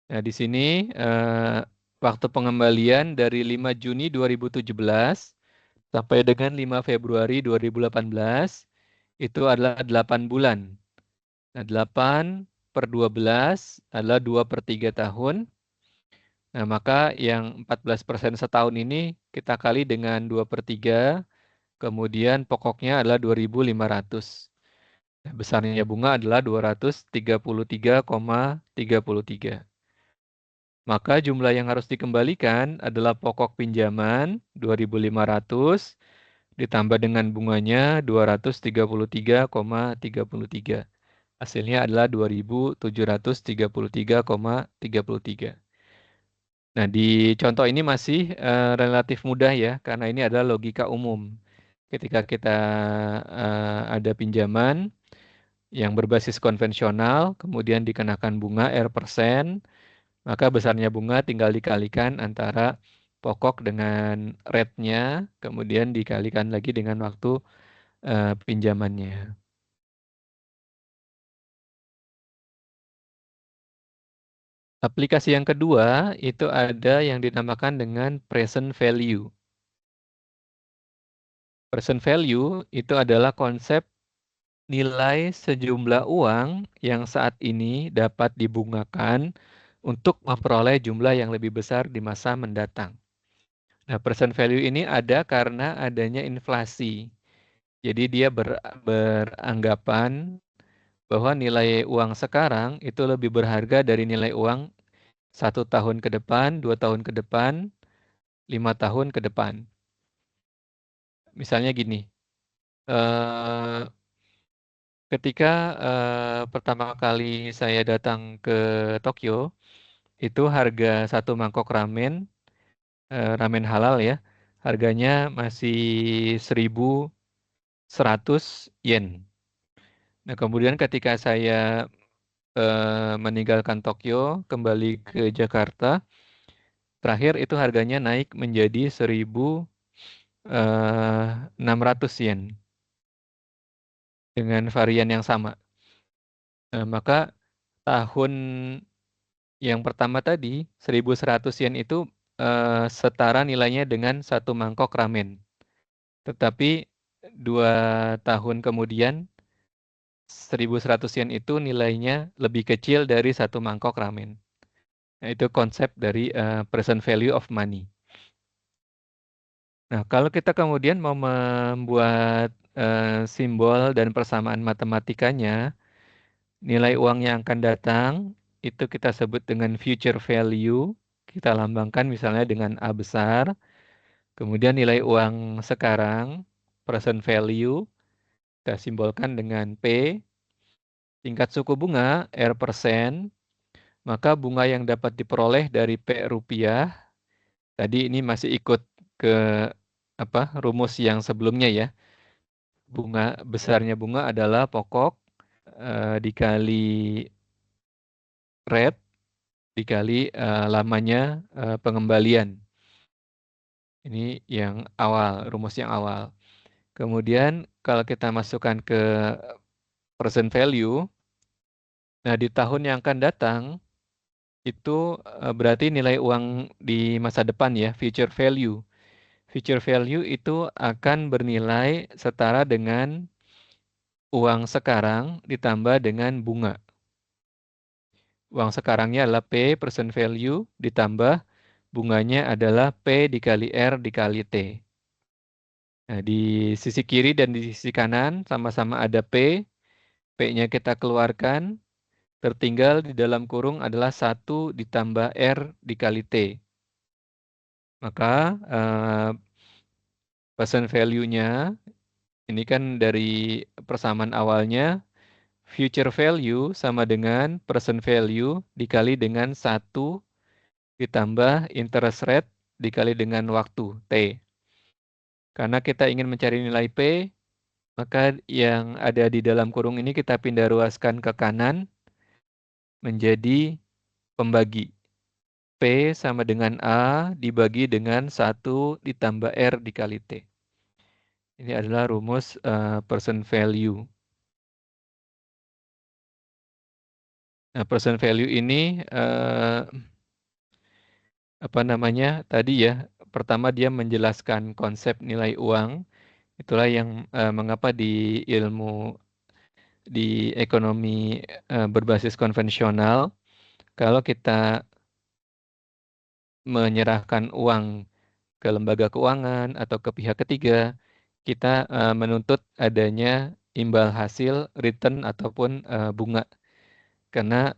Nah, di sini waktu pengembalian dari 5 Juni 2017 sampai dengan 5 Februari 2018 itu adalah 8 bulan. Nah, 8 per 12 adalah 2/3 tahun. Nah, maka yang 14% setahun ini kita kali dengan 2/3, kemudian pokoknya adalah 2.500. Nah, besarnya bunga adalah 233,33. Maka jumlah yang harus dikembalikan adalah pokok pinjaman 2.500 ditambah dengan bunganya 233,33. Hasilnya adalah 2.733,33. Nah, di contoh ini masih relatif mudah ya, karena ini adalah logika umum. Ketika kita ada pinjaman yang berbasis konvensional, kemudian dikenakan bunga R%, maka besarnya bunga tinggal dikalikan antara pokok dengan rate-nya, kemudian dikalikan lagi dengan waktu pinjamannya. Aplikasi yang kedua itu ada yang dinamakan dengan present value. Present value itu adalah konsep nilai sejumlah uang yang saat ini dapat dibungakan untuk memperoleh jumlah yang lebih besar di masa mendatang. Nah, present value ini ada karena adanya inflasi. Jadi dia beranggapan bahwa nilai uang sekarang itu lebih berharga dari nilai uang 1 tahun ke depan, 2 tahun ke depan, 5 tahun ke depan. Misalnya gini, ketika pertama kali saya datang ke Tokyo, itu harga 1 mangkok ramen ramen halal ya, harganya masih 1.100 yen. Nah, kemudian ketika saya meninggalkan Tokyo, kembali ke Jakarta, terakhir itu harganya naik menjadi 1.600 yen dengan varian yang sama. Maka tahun yang pertama tadi 1.100 yen itu setara nilainya dengan 1 mangkok ramen. Tetapi 2 tahun kemudian 1.100 yen itu nilainya lebih kecil dari 1 mangkok ramen. Nah, itu konsep dari present value of money. Nah, kalau kita kemudian mau membuat simbol dan persamaan matematikanya, nilai uang yang akan datang itu kita sebut dengan future value. Kita lambangkan misalnya dengan A besar. Kemudian nilai uang sekarang, present value, kita simbolkan dengan P. Tingkat suku bunga, R%. Maka bunga yang dapat diperoleh dari P rupiah, tadi ini masih ikut ke rumus yang sebelumnya ya. Bunga besarnya bunga adalah pokok dikali rate dikali lamanya pengembalian. Ini yang awal, rumus yang awal. Kemudian kalau kita masukkan ke present value, nah di tahun yang akan datang itu berarti nilai uang di masa depan ya, future value. Future value itu akan bernilai setara dengan uang sekarang ditambah dengan bunga. Uang sekarangnya adalah P, present value, ditambah bunganya adalah P dikali R dikali T. Nah, di sisi kiri dan di sisi kanan sama-sama ada P. P-nya kita keluarkan, tertinggal di dalam kurung adalah 1 ditambah R dikali T. Maka present value-nya, ini kan dari persamaan awalnya, future value sama dengan present value dikali dengan 1 ditambah interest rate dikali dengan waktu, T. Karena kita ingin mencari nilai P, maka yang ada di dalam kurung ini kita pindah ruaskan ke kanan menjadi pembagi. P sama dengan A dibagi dengan 1 ditambah R dikali T. Ini adalah rumus present value. Nah, present value ini tadi ya, pertama dia menjelaskan konsep nilai uang. Itulah yang mengapa di ilmu di ekonomi berbasis konvensional, kalau kita menyerahkan uang ke lembaga keuangan atau ke pihak ketiga, kita menuntut adanya imbal hasil, return ataupun bunga. Karena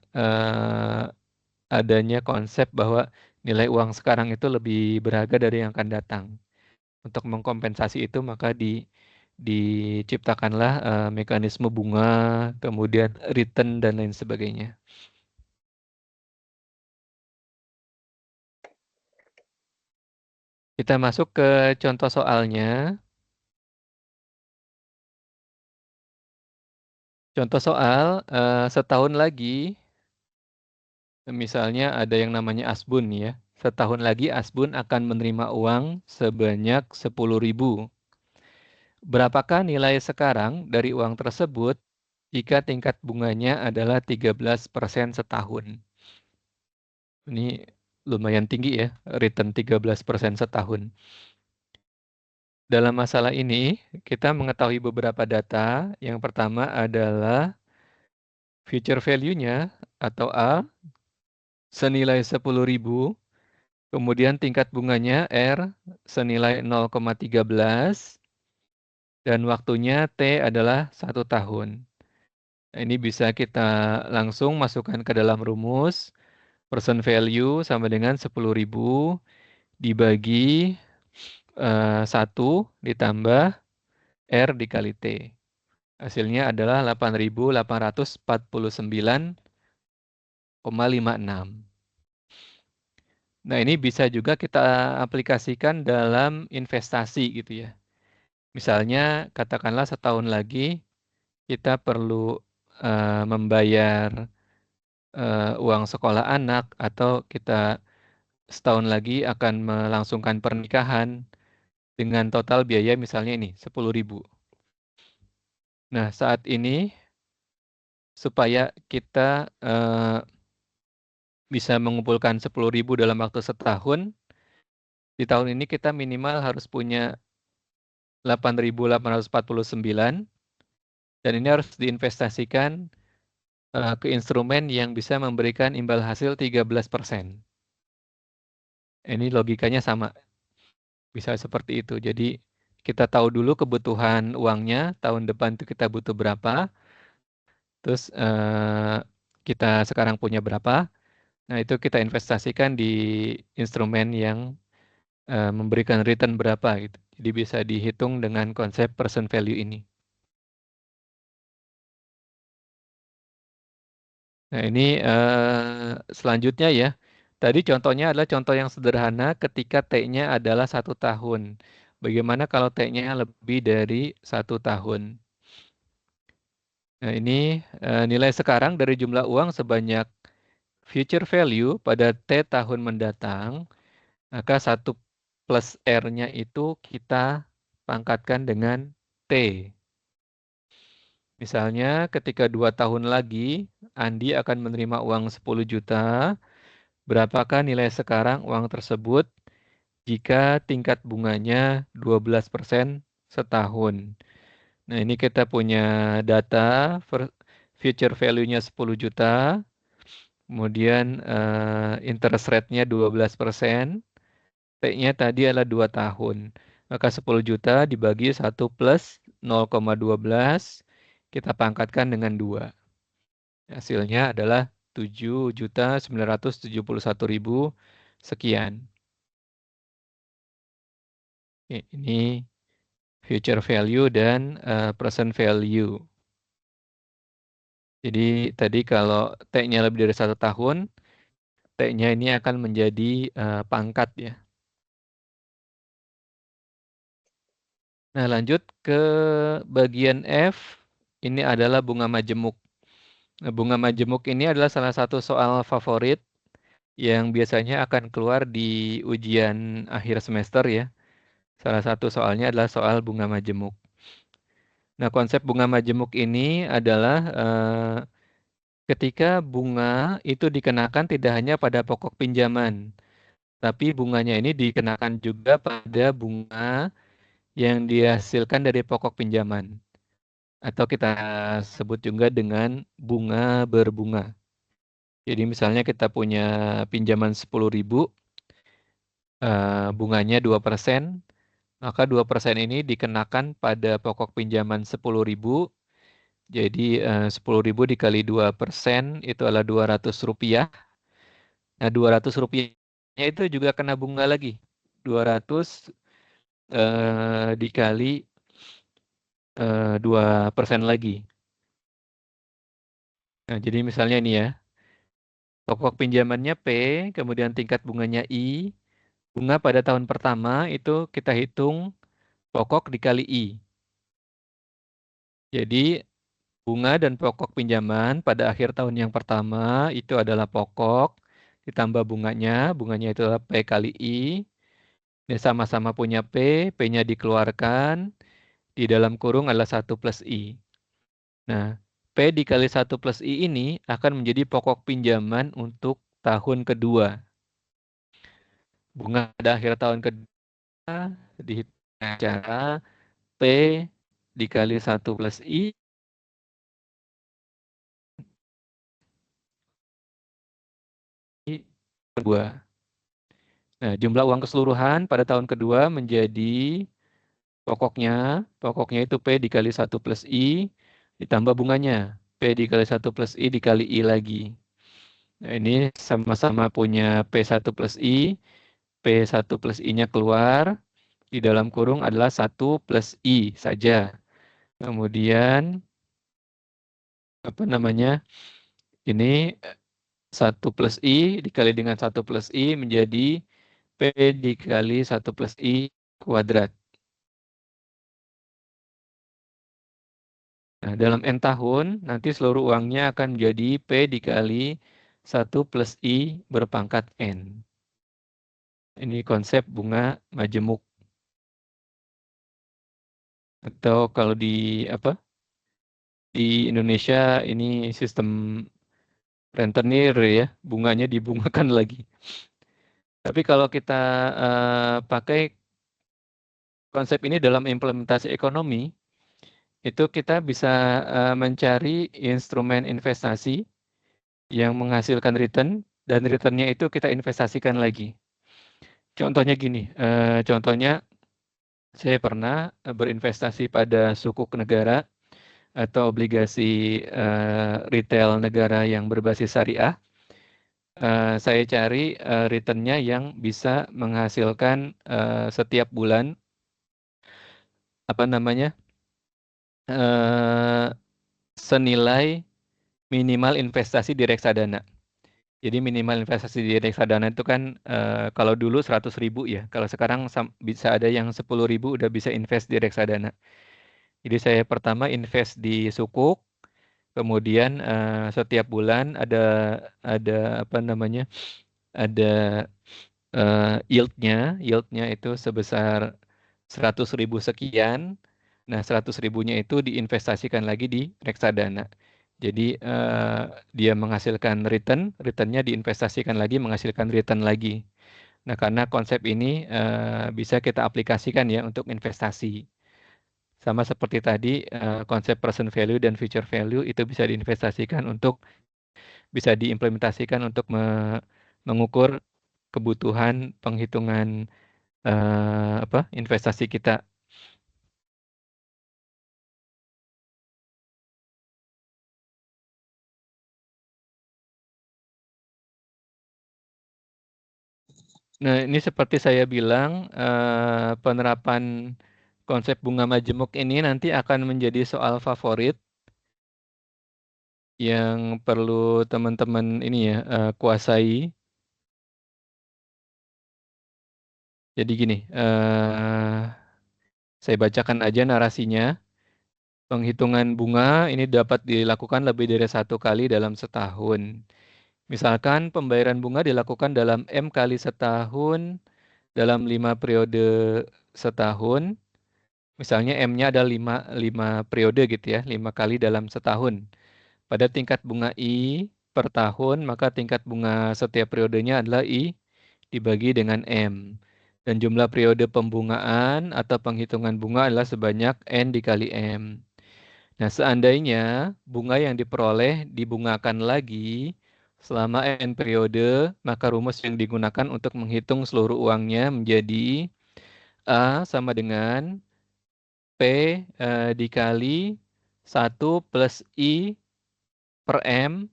adanya konsep bahwa nilai uang sekarang itu lebih berharga dari yang akan datang. Untuk mengkompensasi itu maka diciptakanlah mekanisme bunga, kemudian return dan lain sebagainya. Kita masuk ke contoh soalnya. Contoh soal, setahun lagi, misalnya ada yang namanya Asbun ya. Setahun lagi Asbun akan menerima uang sebanyak 10.000. Berapakah nilai sekarang dari uang tersebut jika tingkat bunganya adalah 13% setahun? Ini lumayan tinggi ya, return 13% setahun. Dalam masalah ini, kita mengetahui beberapa data. Yang pertama adalah future value-nya atau A senilai 10.000. Kemudian tingkat bunganya R senilai 0,13. Dan waktunya T adalah 1 tahun. Nah, ini bisa kita langsung masukkan ke dalam rumus. Present value sama dengan 10.000 dibagi 1 ditambah R dikali T. Hasilnya adalah 8.849,56. Nah, ini bisa juga kita aplikasikan dalam investasi gitu ya. Misalnya, katakanlah setahun lagi kita perlu membayar uang sekolah anak, atau kita setahun lagi akan melangsungkan pernikahan dengan total biaya misalnya ini 10.000. Nah, saat ini supaya kita bisa mengumpulkan 10.000 dalam waktu setahun, di tahun ini kita minimal harus punya 8.849, dan ini harus diinvestasikan ke instrumen yang bisa memberikan imbal hasil 13%. Ini logikanya sama, bisa seperti itu. Jadi kita tahu dulu kebutuhan uangnya, tahun depan itu kita butuh berapa, terus kita sekarang punya berapa, nah itu kita investasikan di instrumen yang memberikan return berapa gitu. Jadi bisa dihitung dengan konsep present value ini. Nah, ini selanjutnya ya. Tadi contohnya adalah contoh yang sederhana ketika T-nya adalah 1 tahun. Bagaimana kalau T-nya lebih dari 1 tahun? Nah, ini nilai sekarang dari jumlah uang sebanyak future value pada T tahun mendatang, maka 1 plus R-nya itu kita pangkatkan dengan T. Misalnya ketika 2 tahun lagi, Andi akan menerima uang 10 juta, berapakah nilai sekarang uang tersebut jika tingkat bunganya 12% setahun? Nah, ini kita punya data future value-nya 10 juta, kemudian interest rate-nya 12%, T-nya tadi adalah 2 tahun. Maka 10 juta dibagi 1 plus 0,12, kita pangkatkan dengan 2. Hasilnya adalah 7.971.000 sekian. Oke, ini future value dan present value. Jadi tadi kalau T-nya lebih dari 1 tahun, T-nya ini akan menjadi pangkat ya. Nah, lanjut ke bagian F. Ini adalah bunga majemuk. Nah, bunga majemuk ini adalah salah satu soal favorit yang biasanya akan keluar di ujian akhir semester ya. Salah satu soalnya adalah soal bunga majemuk. Nah, konsep bunga majemuk ini adalah ketika bunga itu dikenakan tidak hanya pada pokok pinjaman, tapi bunganya ini dikenakan juga pada bunga yang dihasilkan dari pokok pinjaman. Atau kita sebut juga dengan bunga berbunga. Jadi misalnya kita punya pinjaman 10.000, bunganya 2%, maka 2% ini dikenakan pada pokok pinjaman 10.000. Jadi 10.000 dikali 2% itu adalah Rp200. Nah, Rp200 itu juga kena bunga lagi. 200 dikali 2% lagi. Nah, jadi misalnya ini ya. Pokok pinjamannya P, kemudian tingkat bunganya I. Bunga pada tahun pertama itu kita hitung pokok dikali I. Jadi bunga dan pokok pinjaman pada akhir tahun yang pertama itu adalah pokok, ditambah bunganya, bunganya itu adalah P kali I. Ini sama-sama punya P, P-nya dikeluarkan, di dalam kurung adalah 1 plus I. Nah, P dikali 1 plus I ini akan menjadi pokok pinjaman untuk tahun kedua. Bunga pada akhir tahun kedua dihitung cara P dikali 1 plus I kedua. Nah, jumlah uang keseluruhan pada tahun kedua menjadi pokoknya itu P dikali 1 plus I, ditambah bunganya, P dikali 1 plus I dikali I lagi. Nah, ini sama-sama punya P1 plus I, P1 plus I-nya keluar, di dalam kurung adalah 1 plus I saja. Kemudian, ini 1 plus I dikali dengan 1 plus I menjadi P dikali 1 plus I kuadrat. Nah, dalam N tahun, nanti seluruh uangnya akan menjadi P dikali 1 plus I berpangkat N. Ini konsep bunga majemuk. Atau kalau di Indonesia ini sistem rentenir ya, bunganya dibungakan lagi. Tapi kalau kita pakai konsep ini dalam implementasi ekonomi, itu kita bisa mencari instrumen investasi yang menghasilkan return, dan returnnya itu kita investasikan lagi. Contohnya gini, contohnya saya pernah berinvestasi pada sukuk negara atau obligasi retail negara yang berbasis syariah. Saya cari returnnya yang bisa menghasilkan setiap bulan senilai minimal investasi di reksadana. Jadi minimal investasi di reksadana itu kan kalau dulu 100.000 ya. Kalau sekarang bisa ada yang 10.000 udah bisa invest di reksadana. Jadi saya pertama invest di sukuk, kemudian setiap bulan ada yieldnya itu sebesar 100.000 sekian. Nah, 100.000-nya itu diinvestasikan lagi di reksadana. Jadi dia menghasilkan returnnya diinvestasikan lagi, menghasilkan return lagi. Nah, karena konsep ini bisa kita aplikasikan ya untuk investasi. Sama seperti tadi konsep present value dan future value itu bisa diinvestasikan bisa diimplementasikan untuk mengukur kebutuhan penghitungan investasi kita. Nah, ini seperti saya bilang, penerapan konsep bunga majemuk ini nanti akan menjadi soal favorit yang perlu teman-teman ini ya kuasai. Jadi gini, saya bacakan aja narasinya. Penghitungan bunga ini dapat dilakukan lebih dari 1 kali dalam setahun. Misalkan pembayaran bunga dilakukan dalam M kali setahun dalam 5 periode setahun. Misalnya M-nya ada 5 periode gitu ya, 5 kali dalam setahun. Pada tingkat bunga I per tahun, maka tingkat bunga setiap periodenya adalah I dibagi dengan M. Dan jumlah periode pembungaan atau penghitungan bunga adalah sebanyak N dikali M. Nah, seandainya bunga yang diperoleh dibungakan lagi selama N periode, maka rumus yang digunakan untuk menghitung seluruh uangnya menjadi A sama dengan P dikali 1 plus I per M.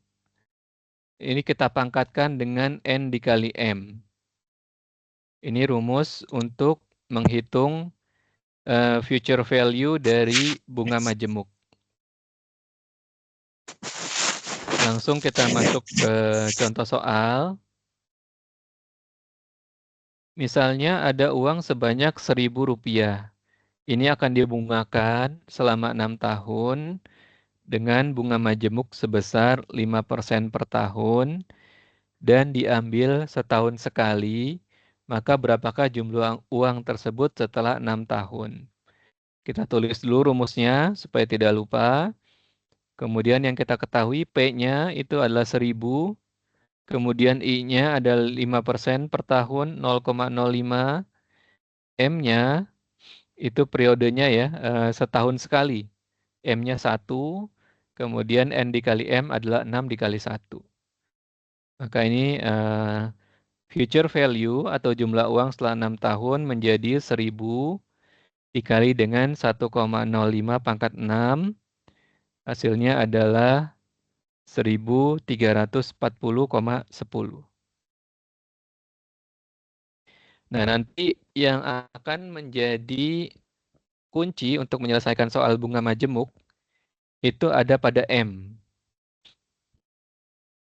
Ini kita pangkatkan dengan N dikali M. Ini rumus untuk menghitung future value dari bunga majemuk. Langsung kita masuk ke contoh soal. Misalnya ada uang sebanyak Rp1.000. Ini akan dibungakan selama 6 tahun dengan bunga majemuk sebesar 5% per tahun dan diambil setahun sekali, maka berapakah jumlah uang tersebut setelah 6 tahun? Kita tulis dulu rumusnya supaya tidak lupa. Kemudian yang kita ketahui P-nya itu adalah 1.000. Kemudian I-nya ada 5% per tahun 0,05. M-nya itu periodenya ya setahun sekali. M-nya 1. Kemudian N dikali M adalah 6 dikali 1. Maka ini future value atau jumlah uang setelah 6 tahun menjadi 1.000 dikali dengan 1,05 pangkat 6. Hasilnya adalah 1.340,10. Nah, nanti yang akan menjadi kunci untuk menyelesaikan soal bunga majemuk itu ada pada M.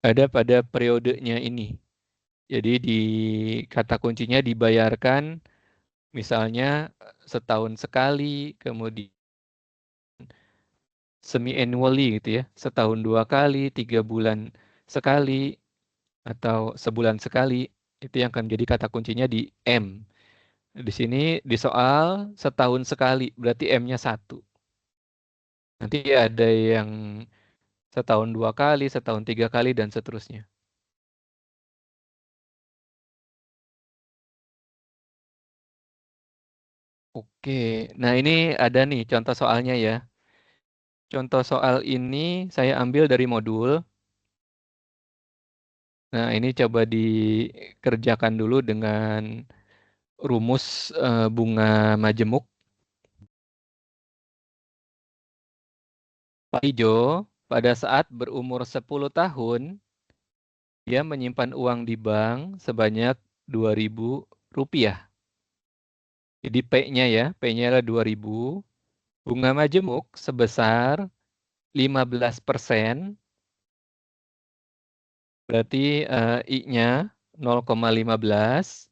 ada pada periodenya ini. Jadi di kata kuncinya dibayarkan misalnya setahun sekali, kemudian semi-annually gitu ya, setahun 2 kali, 3 bulan sekali, atau sebulan sekali. Itu yang akan jadi kata kuncinya di M. Di sini di soal setahun sekali, berarti M-nya 1. Nanti ada yang setahun 2 kali, setahun 3 kali, dan seterusnya. Oke, nah ini ada nih contoh soalnya ya. Contoh soal ini saya ambil dari modul. Nah, ini coba dikerjakan dulu dengan rumus bunga majemuk. Pak Ijo pada saat berumur 10 tahun, dia menyimpan uang di bank sebanyak Rp2.000. Jadi P-nya ya, P-nya adalah 2.000. Bunga majemuk sebesar 15%, berarti I-nya 0,15,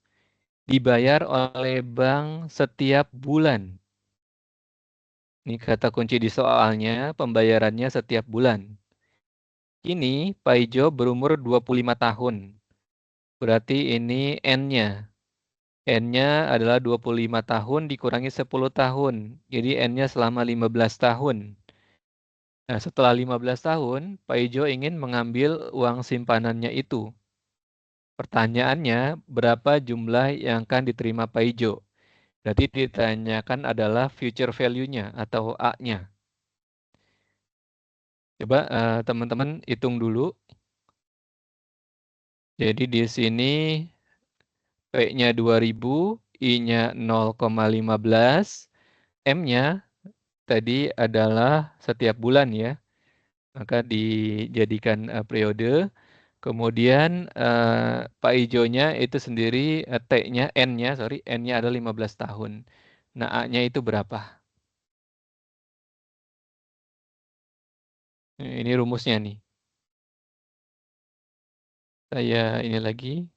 dibayar oleh bank setiap bulan. Ini kata kunci di soalnya, pembayarannya setiap bulan. Ini Pak Ijo berumur 25 tahun. Berarti ini N-nya. N-nya adalah 25 tahun dikurangi 10 tahun. Jadi N-nya selama 15 tahun. Nah, setelah 15 tahun, Pak Ijo ingin mengambil uang simpanannya itu. Pertanyaannya, berapa jumlah yang akan diterima Pak Ijo? Berarti ditanyakan adalah future value-nya atau A-nya. Coba teman-teman hitung dulu. Jadi di sini P-nya 2000, I-nya 0,15, M-nya tadi adalah setiap bulan ya. Maka dijadikan periode. Kemudian Pak Ijonya itu sendiri T-nya, N-nya adalah 15 tahun. Nah, A-nya itu berapa? Ini rumusnya nih. Saya ini lagi.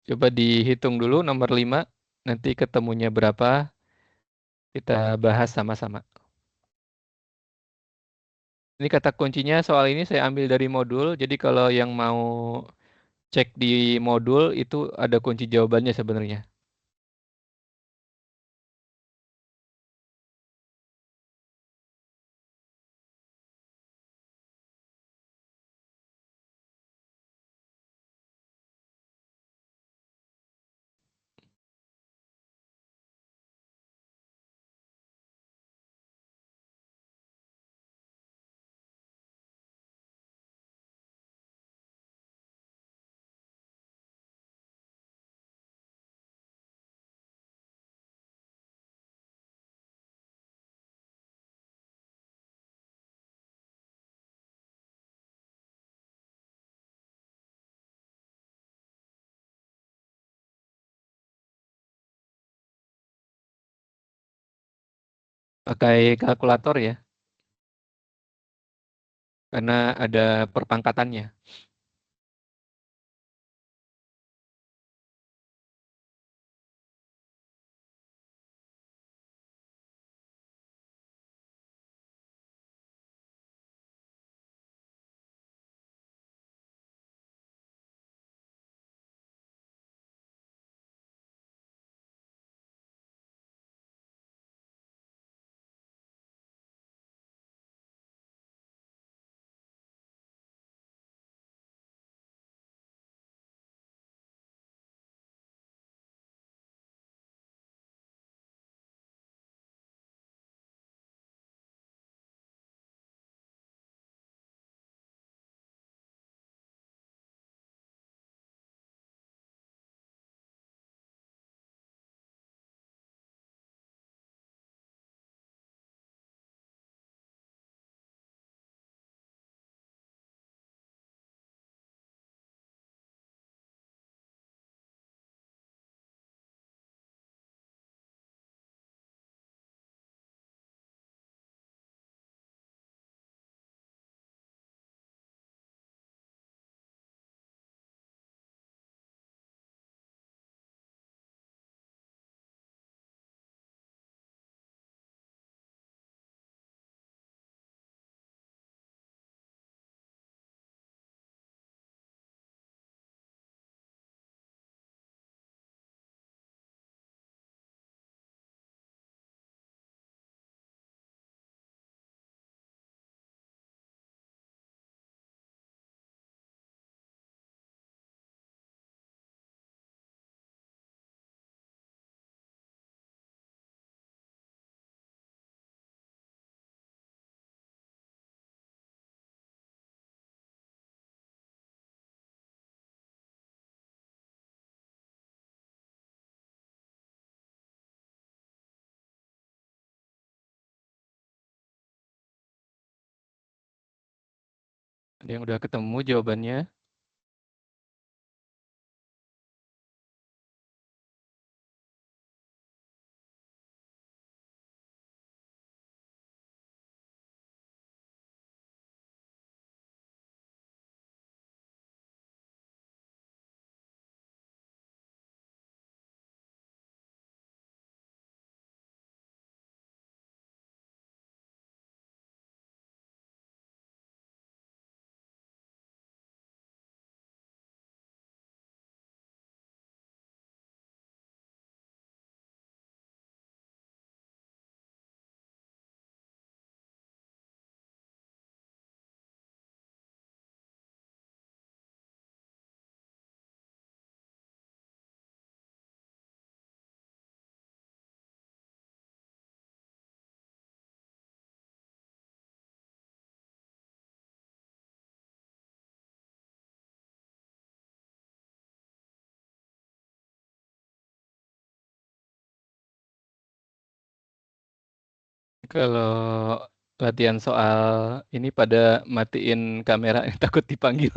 Coba dihitung dulu nomor 5. Nanti ketemunya berapa? Kita bahas sama-sama. Ini kata kuncinya soal ini saya ambil dari modul. Jadi kalau yang mau cek di modul itu ada kunci jawabannya sebenarnya. Pakai kalkulator ya, karena ada perpangkatannya. Ada yang udah ketemu jawabannya? Kalau latihan soal ini pada matiin kamera takut dipanggil.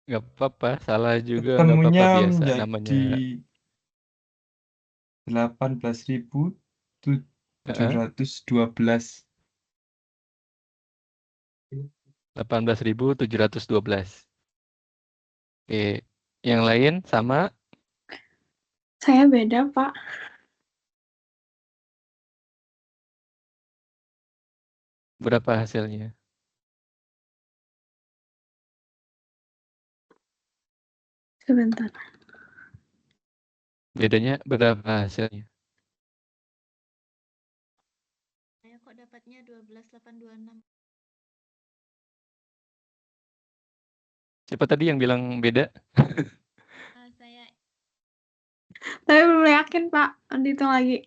Nggak apa-apa, salah juga nggak apa-apa, Ketemunya biasa menjadi namanya. 18.712. 18.712. Oke, yang lain sama? Saya beda, Pak. Berapa hasilnya? Sebentar. Bedanya berapa hasilnya? Saya kok dapatnya 12.826. Siapa tadi yang bilang beda? Saya Tapi belum yakin, Pak. Dihitung lagi.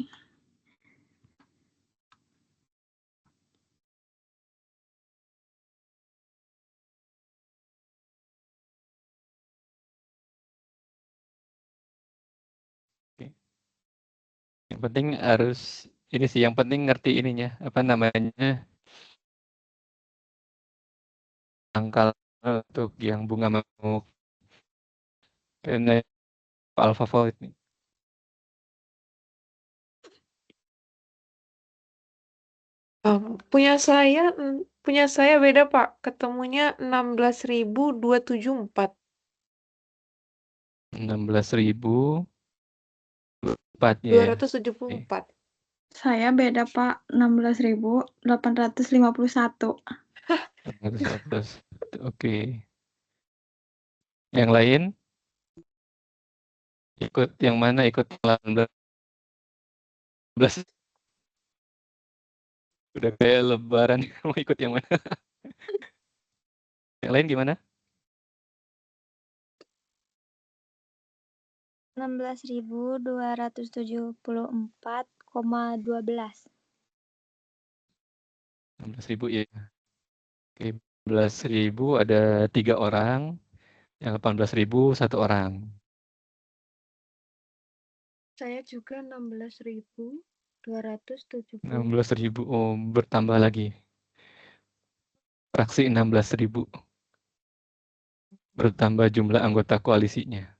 Yang penting harus ini sih, yang penting ngerti ininya, apa namanya, angka untuk yang bunga mau karena alpha void nih. Punya saya beda, Pak. Ketemunya 16.274. 16.004 ya. 274. Saya beda, Pak. 16.851. 100. Oke. Yang lain? Ikut yang mana? Ikut 18. Udah kayak lebaran, mau ikut yang mana? Yang lain gimana? 16.274,12. 16.000 ya. Oke, 16.000 ada 3 orang, yang 18.000 1 orang. Saya juga 16.270. 16.000, oh bertambah lagi. Fraksi 16.000. Bertambah jumlah anggota koalisinya.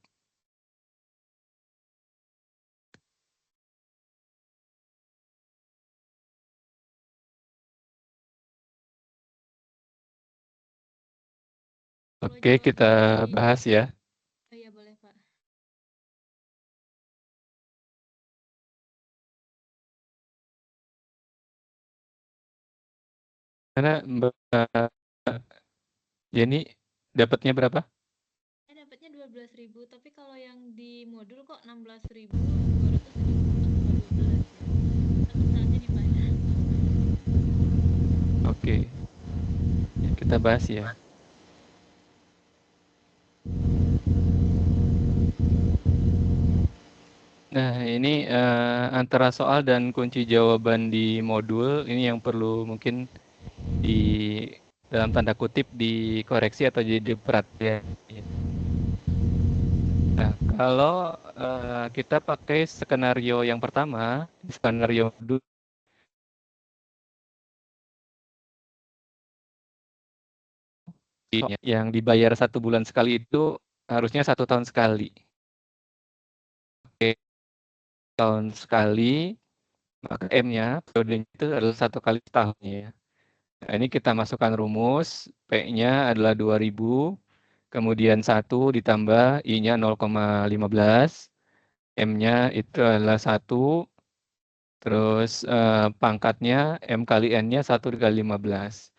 Oke, kita bahas ya. Oh iya, boleh, Pak. Karena Mbak Jenny dapatnya berapa? Saya dapatnya 12.000, tapi kalau yang di modul kok 16.274,12. Takut salahnya di mana? Oke. Ya, kita bahas ya. Nah, ini antara soal dan kunci jawaban di modul ini yang perlu mungkin di dalam tanda kutip dikoreksi atau jadi perhatian. Nah, kalau kita pakai skenario yang pertama, skenario yang dibayar 1 bulan sekali itu harusnya 1 tahun sekali. Oke, tahun sekali, maka M-nya periodenya itu adalah 1 kali setahun ya. Nah, ini kita masukkan rumus, P-nya adalah 2000, kemudian 1 ditambah I-nya 0,15, M-nya itu adalah 1, terus pangkatnya M kali N-nya 1 dikali 15.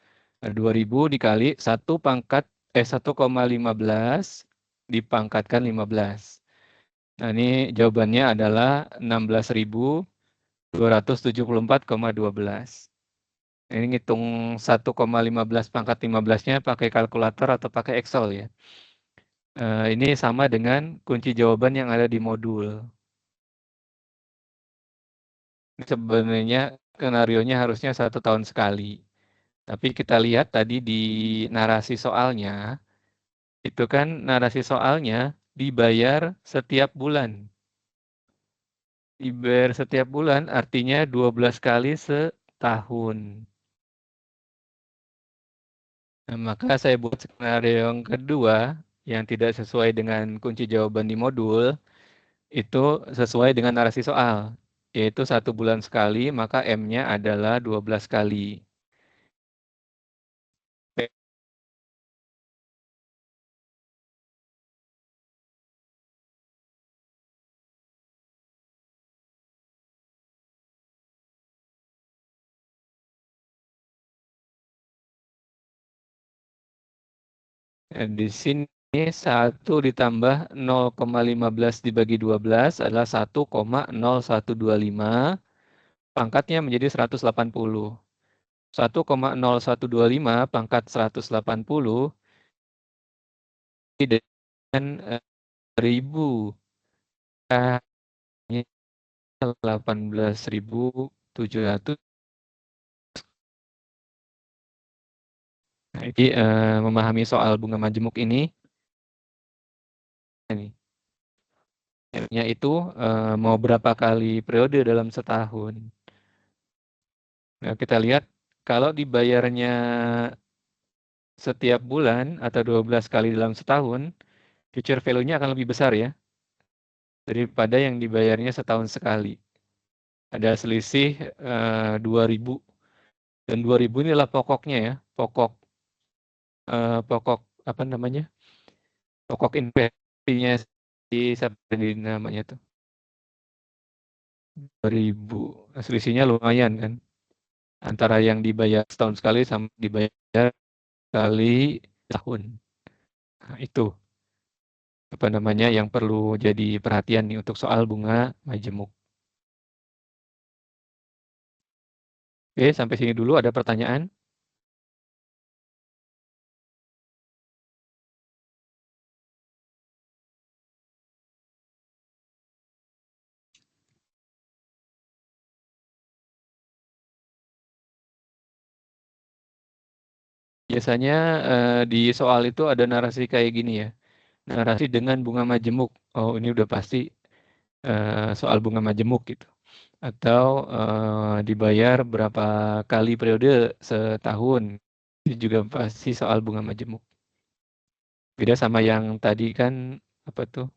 Nah, 2000 dikali 1,15 dipangkatkan 15. Nah, ini jawabannya adalah 16.274,12. Ini ngitung 1,15 pangkat 15-nya pakai kalkulator atau pakai Excel ya. Ini sama dengan kunci jawaban yang ada di modul. Ini sebenarnya skenarionya harusnya 1 tahun sekali. Tapi kita lihat tadi di narasi soalnya, itu kan narasi soalnya dibayar setiap bulan. Dibayar setiap bulan artinya 12 kali setahun. Nah, maka saya buat skenario yang kedua yang tidak sesuai dengan kunci jawaban di modul, itu sesuai dengan narasi soal, yaitu 1 bulan sekali, maka M-nya adalah 12 kali. Di sini 1 ditambah 0,15 dibagi 12 adalah 1,0125. Pangkatnya menjadi 180. 1,0125 pangkat 180 dengan 1000. 18.700. Nah, jadi memahami soal bunga majemuk ini itu mau berapa kali periode dalam setahun. Nah, kita lihat kalau dibayarnya setiap bulan atau 12 kali dalam setahun, future value-nya akan lebih besar ya daripada yang dibayarnya setahun sekali. Ada selisih 2.000. Dan 2.000 inilah pokoknya ya, pokok apa namanya? Pokok investasinya siapa namanya tuh. 2.000. Nah, selisihnya lumayan kan. Antara yang dibayar setahun sekali sama dibayar kali tahun. Nah, itu apa namanya yang perlu jadi perhatian nih untuk soal bunga majemuk. Oke, sampai sini dulu ada pertanyaan? Biasanya di soal itu ada narasi kayak gini ya. Narasi dengan bunga majemuk. Oh, ini udah pasti soal bunga majemuk gitu. Atau dibayar berapa kali periode setahun. Ini juga pasti soal bunga majemuk. Beda sama yang tadi kan apa tuh?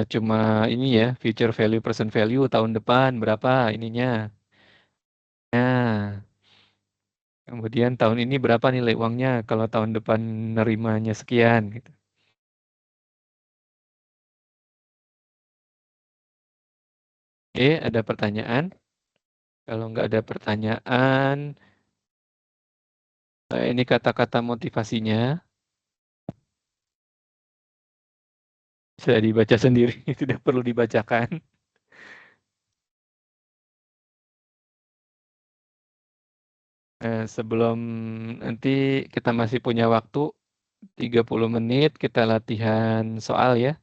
Cuma ini ya, future value present value tahun depan berapa ininya. Nah, kemudian tahun ini berapa nilai uangnya kalau tahun depan nerimanya sekian gitu. Oke, ada pertanyaan? Kalau nggak ada pertanyaan, ini kata-kata motivasinya. Bisa dibaca sendiri, tidak perlu dibacakan. Sebelum nanti kita masih punya waktu 30 menit kita latihan soal ya.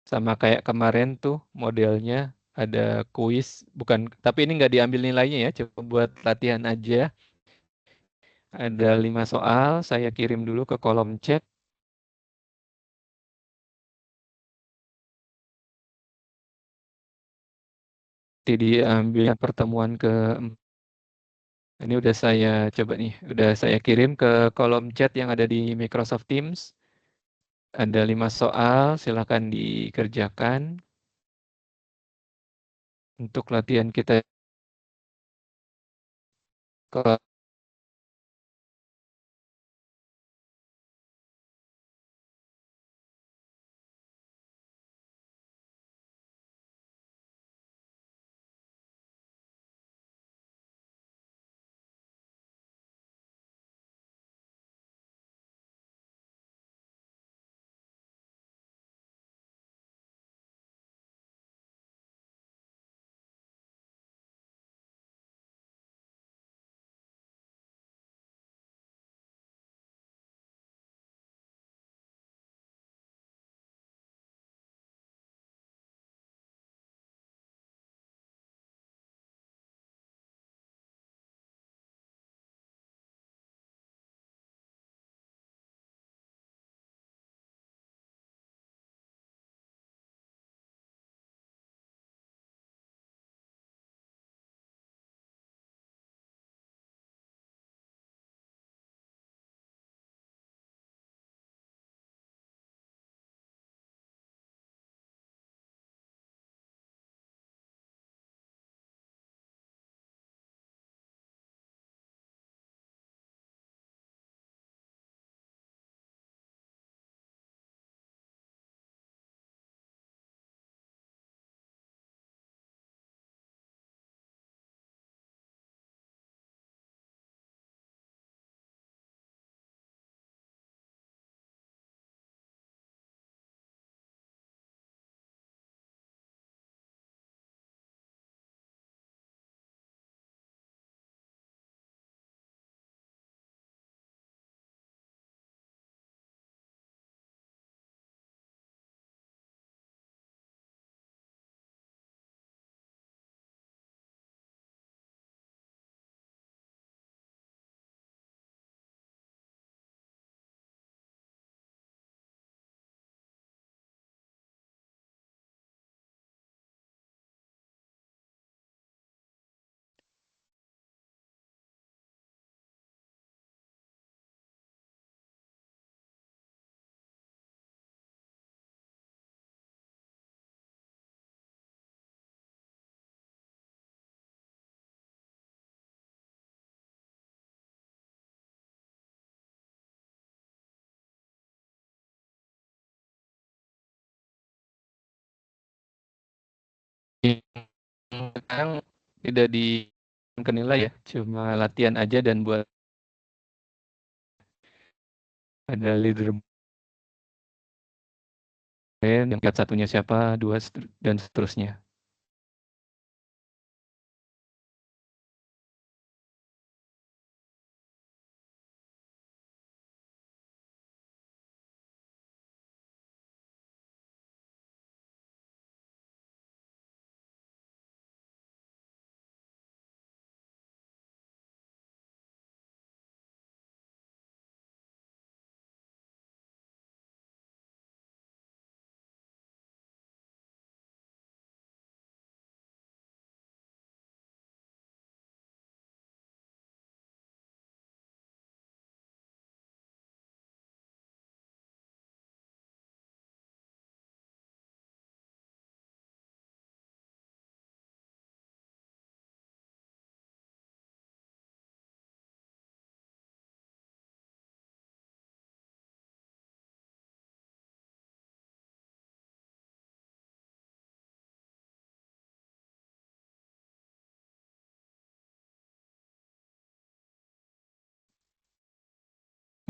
Sama kayak kemarin tuh modelnya ada kuis, bukan, tapi ini nggak diambil nilainya ya, coba buat latihan aja. Ada 5 soal, saya kirim dulu ke kolom chat. Seperti diambil pertemuan ke ini udah saya coba nih, udah saya kirim ke kolom chat yang ada di Microsoft Teams. Ada 5 soal, silakan dikerjakan. Untuk latihan kita ke sekarang tidak kenilai ya, cuma latihan aja dan buat ada leaderboard yang lihat satunya siapa, dua dan seterusnya.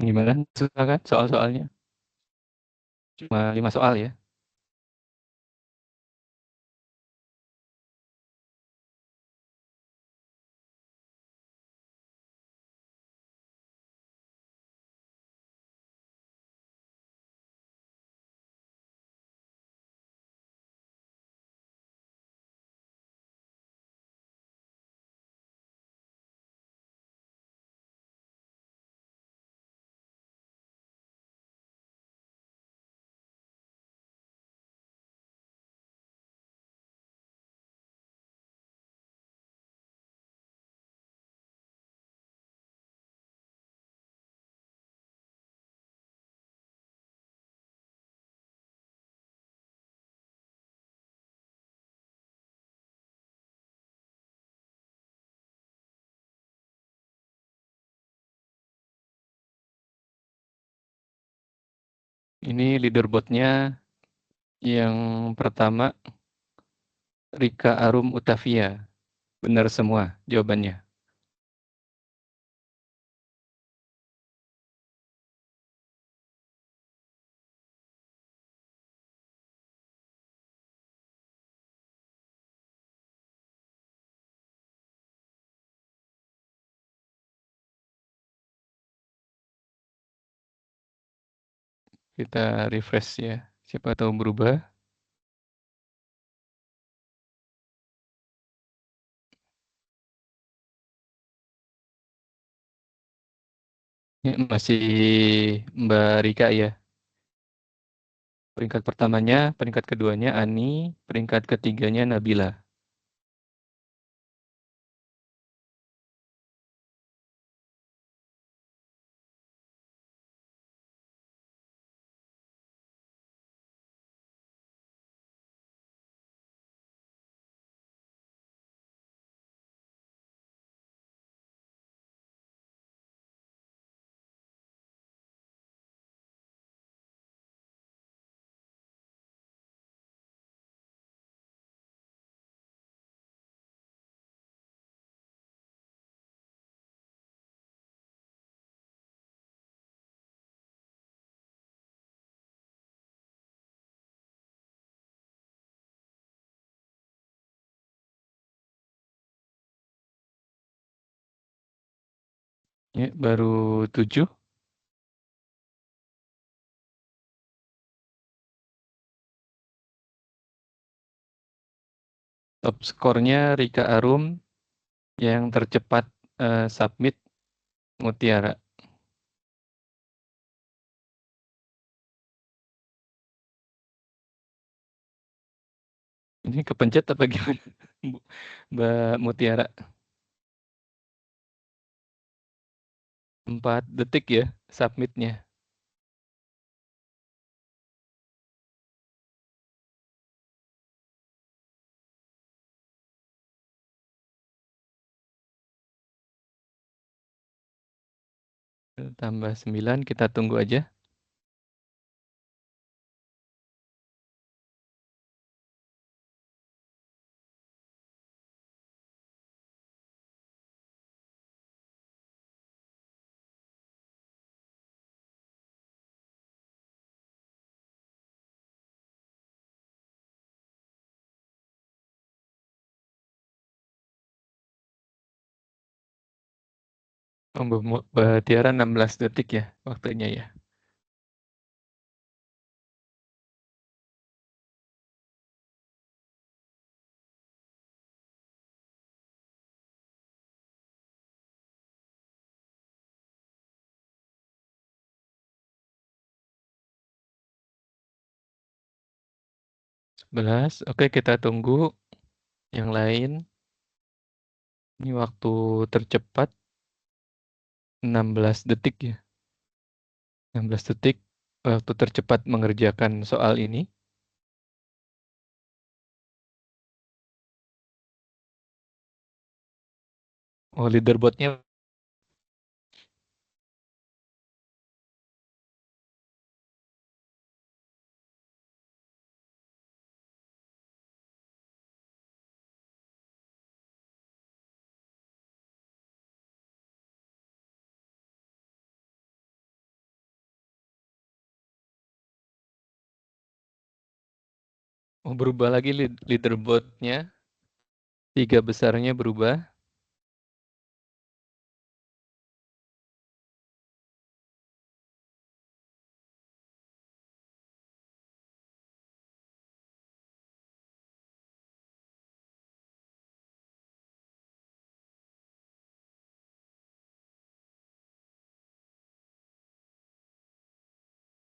Gimana? Susah kan soal-soalnya? Cuma 5 soal ya. Ini leaderboard-nya yang pertama Rika Arum Utavia. Benar semua jawabannya. Kita refresh ya. Siapa tahu berubah. Ya, masih Mbak Rika ya. Peringkat pertamanya, peringkat keduanya Ani, peringkat ketiganya Nabila. Ya, baru 7. Top skornya Rika Arum yang tercepat submit Mutiara. Ini kepencet apa gimana, Mbak Mutiara? 4 detik ya submitnya. Tambah 9, kita tunggu aja. Oh, Mbak Tiara 16 detik ya waktunya ya. Belas. Oke, kita tunggu yang lain. Ini waktu tercepat 16 detik ya. 16 detik waktu tercepat mengerjakan soal ini. Oh, leaderboardnya berubah lagi leaderboardnya. 3 besarnya berubah.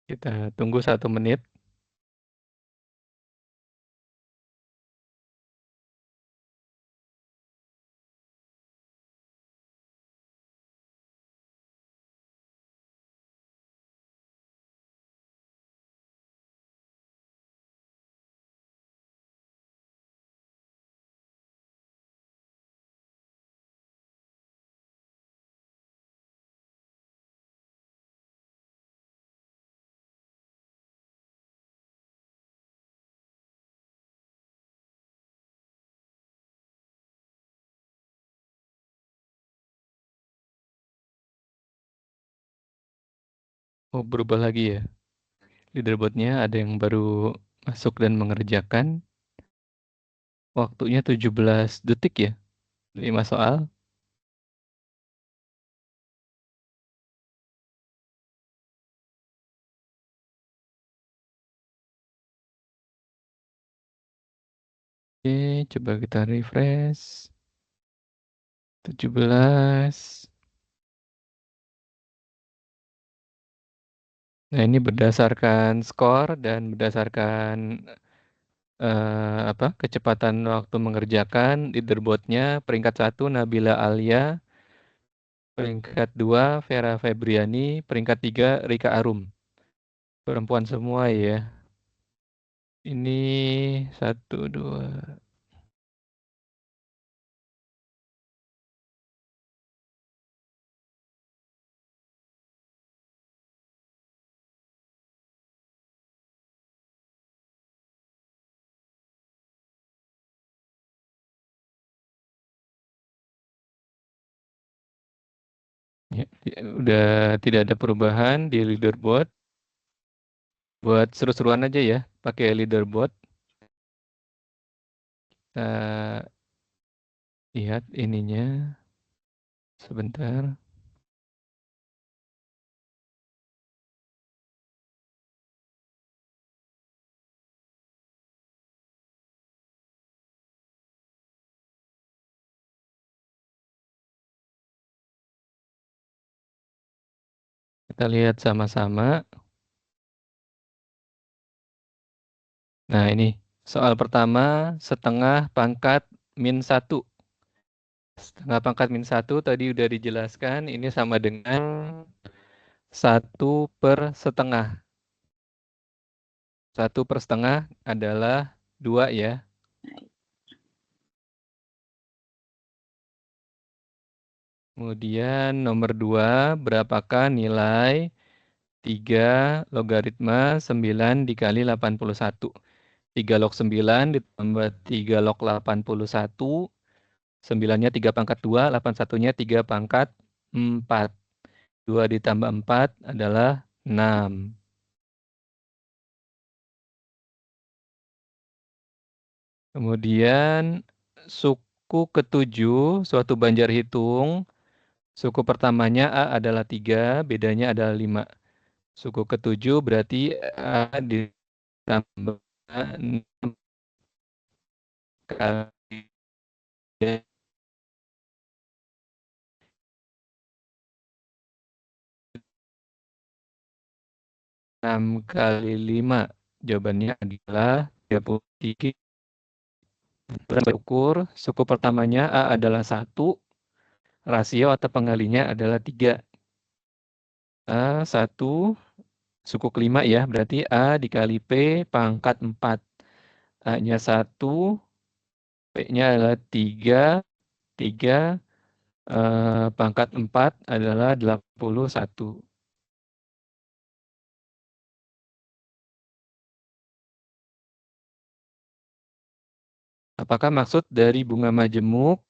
Kita tunggu 1 menit. Oh, berubah lagi ya. Leaderboard-nya ada yang baru masuk dan mengerjakan. Waktunya 17 detik ya. 5 soal. Oke, coba kita refresh. 17. Nah, ini berdasarkan skor dan berdasarkan kecepatan waktu mengerjakan. Leaderboard-nya peringkat 1 Nabila Alia, peringkat 2 Vera Febriani, peringkat 3 Rika Arum. Perempuan semua ya. Ini 1, 2. Ya, udah tidak ada perubahan di leaderboard. Buat seru-seruan aja ya, pakai leaderboard. Kita lihat ininya. Sebentar. Kita lihat sama-sama. Nah, ini soal pertama, setengah pangkat min 1. Setengah pangkat min 1 tadi udah dijelaskan, ini sama dengan 1/setengah. 1/setengah adalah 2 ya. Kemudian nomor 2, berapakah nilai 3 logaritma 9 dikali 81? 3 log 9 ditambah 3 log 81. 9-nya 3 pangkat 2, 81-nya 3 pangkat 4. 2 ditambah 4 adalah 6. Kemudian suku ke-7, suatu banjar hitung. Suku pertamanya A adalah 3, bedanya adalah 5. Suku ke-7 berarti A ditambah 6 kali 6 kali 5. Jawabannya adalah 33. Berukur, suku pertamanya A adalah 1, rasio atau pengalinya adalah 3. A 1, suku kelima ya, berarti A dikali P pangkat 4. A-nya 1, P-nya adalah 3, 3 pangkat 4 adalah 81. Apakah maksud dari bunga majemuk?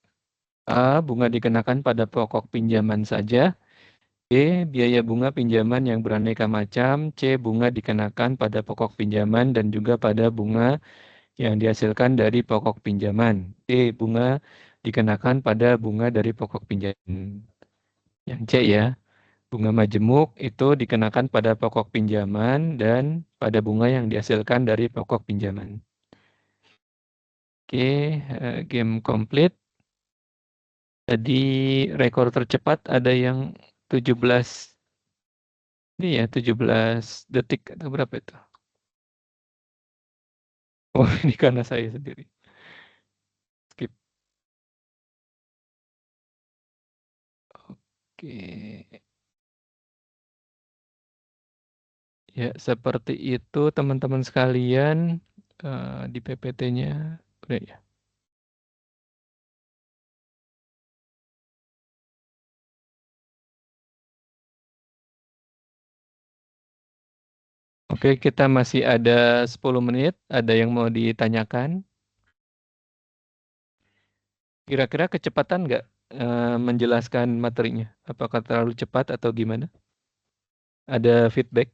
A. Bunga dikenakan pada pokok pinjaman saja. B. Biaya bunga pinjaman yang beraneka macam. C. Bunga dikenakan pada pokok pinjaman dan juga pada bunga yang dihasilkan dari pokok pinjaman. D. Bunga dikenakan pada bunga dari pokok pinjaman. Yang C ya. Bunga majemuk itu dikenakan pada pokok pinjaman dan pada bunga yang dihasilkan dari pokok pinjaman. Oke, game complete. Tadi rekor tercepat ada yang 17 ini ya 17 detik atau berapa itu? Oh, ini karena saya sendiri. Skip. Oke. Ya, seperti itu teman-teman sekalian di PPT-nya. Udah ya. Oke, kita masih ada 10 menit. Ada yang mau ditanyakan? Kira-kira kecepatan nggak menjelaskan materinya? Apakah terlalu cepat atau gimana? Ada feedback?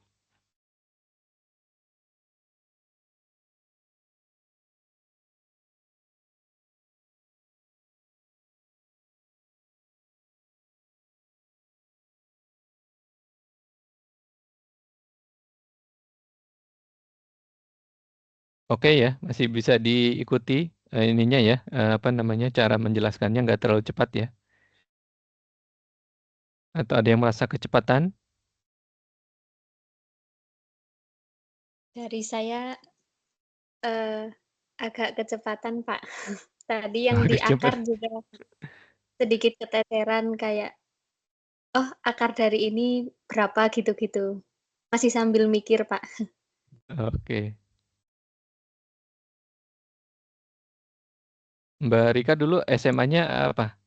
Oke ya, masih bisa diikuti ininya ya, apa namanya, cara menjelaskannya nggak terlalu cepat ya? Atau ada yang merasa kecepatan? Dari saya agak kecepatan, Pak. Tadi yang di akar Kecepatan. juga sedikit keteteran kayak, oh akar dari ini berapa gitu-gitu. Masih sambil mikir, Pak. Oke. Mbak Rika dulu SMA-nya apa?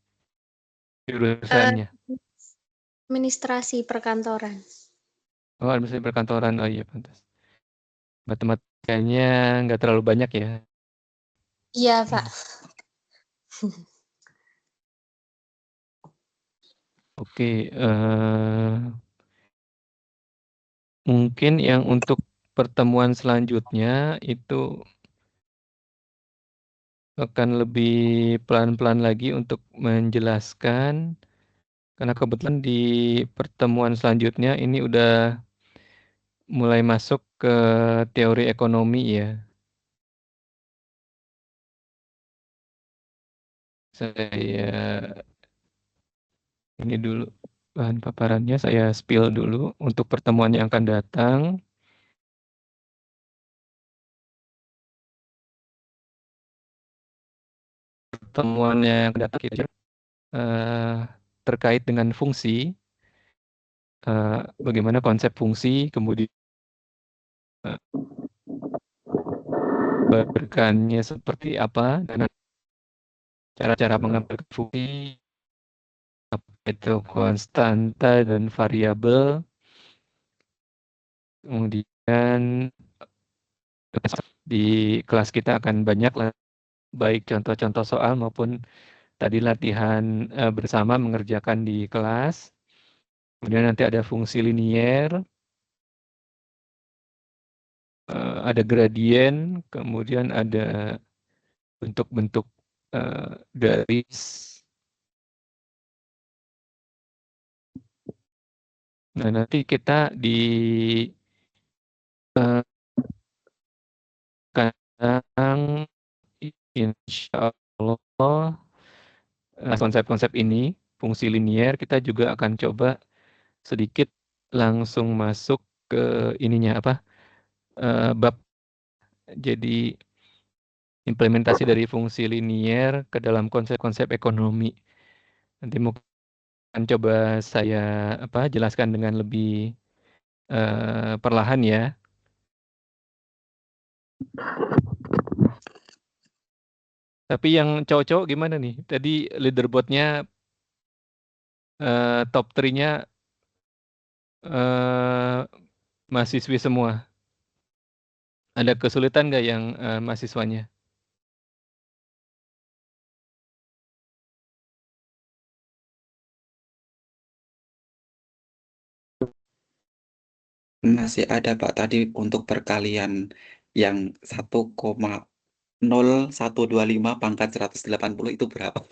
Jurusannya? Administrasi perkantoran. Oh, administrasi perkantoran. Oh iya, pantas. Matematikanya nggak terlalu banyak ya? Iya, Pak. Oke, mungkin yang untuk pertemuan selanjutnya itu akan lebih pelan-pelan lagi untuk menjelaskan, karena kebetulan di pertemuan selanjutnya ini udah mulai masuk ke teori ekonomi ya. Saya ini dulu bahan paparannya, saya spill dulu untuk pertemuan yang akan datang. Pertemuan yang akan datang terkait dengan fungsi, bagaimana konsep fungsi, kemudian berkannya seperti apa, dan cara-cara mengambil fungsi, apa itu konstanta dan variabel. Kemudian di kelas kita akan banyak baik contoh-contoh soal maupun tadi latihan bersama mengerjakan di kelas. Kemudian nanti ada fungsi linier, ada gradien, kemudian ada bentuk-bentuk garis. Nah, nanti kita di kadang insya Allah konsep-konsep ini, fungsi linier, kita juga akan coba sedikit langsung masuk ke ininya apa, bab. Jadi implementasi dari fungsi linier ke dalam konsep-konsep ekonomi. Nanti mungkin akan coba saya jelaskan dengan lebih perlahan ya. Tapi yang cowok-cowok gimana nih? Tadi leaderboardnya top 3-nya mahasiswi semua. Ada kesulitan nggak yang mahasiswanya? Masih ada Pak tadi untuk perkalian yang 1,0125 pangkat 180 itu berapa?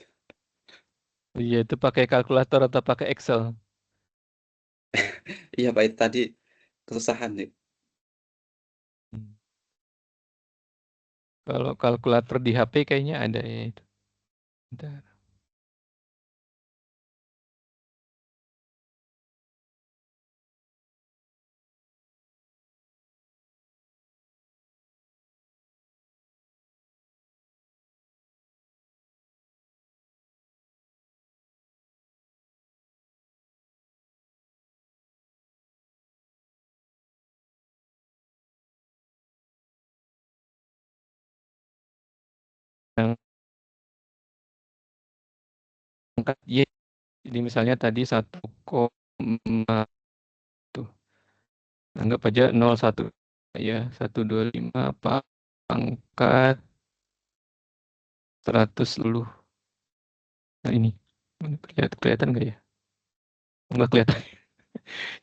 Iya, itu pakai kalkulator atau pakai Excel? Iya Pak itu tadi kesusahan nih. Kalau kalkulator di HP kayaknya ada ya itu. Bentar. Yang angkat Y. Jadi misalnya tadi 1, tuh. Anggap aja 01 ya, 125 pangkat 110. Nah ini kelihatan nggak ya? Nggak kelihatan.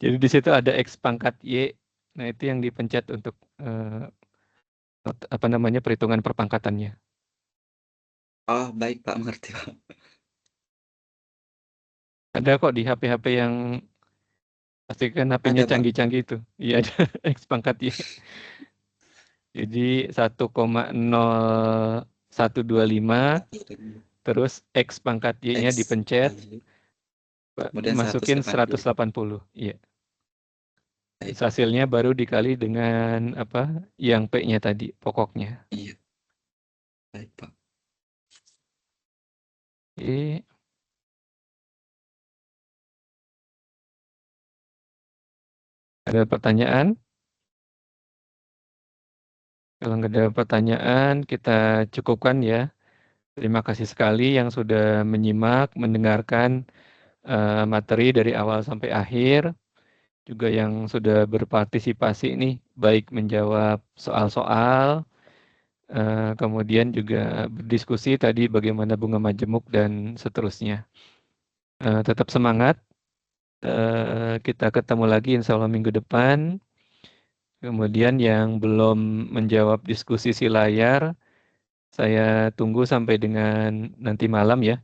Jadi di situ ada X pangkat Y. Nah, itu yang dipencet untuk perhitungan perpangkatannya. Oh, baik Pak, mengerti Pak. Ada kok di HP-HP yang pasti kan HP-nya Ada Pak. canggih-canggih itu. Iya, ada X pangkat Y. Jadi 1,0125 terus X pangkat Y-nya X dipencet, kemudian masukin 180. 180. Iya. Baik. Terus hasilnya baru dikali dengan yang P-nya tadi, pokoknya. Iya. Baik Pak. Oke. Ada pertanyaan? Kalau nggak ada pertanyaan, kita cukupkan ya. Terima kasih sekali yang sudah menyimak, mendengarkan materi dari awal sampai akhir. Juga yang sudah berpartisipasi nih, baik menjawab soal-soal, kemudian juga berdiskusi tadi bagaimana bunga majemuk dan seterusnya. Tetap semangat. Kita ketemu lagi insya Allah minggu depan. Kemudian yang belum menjawab diskusi si layar, saya tunggu sampai dengan nanti malam ya.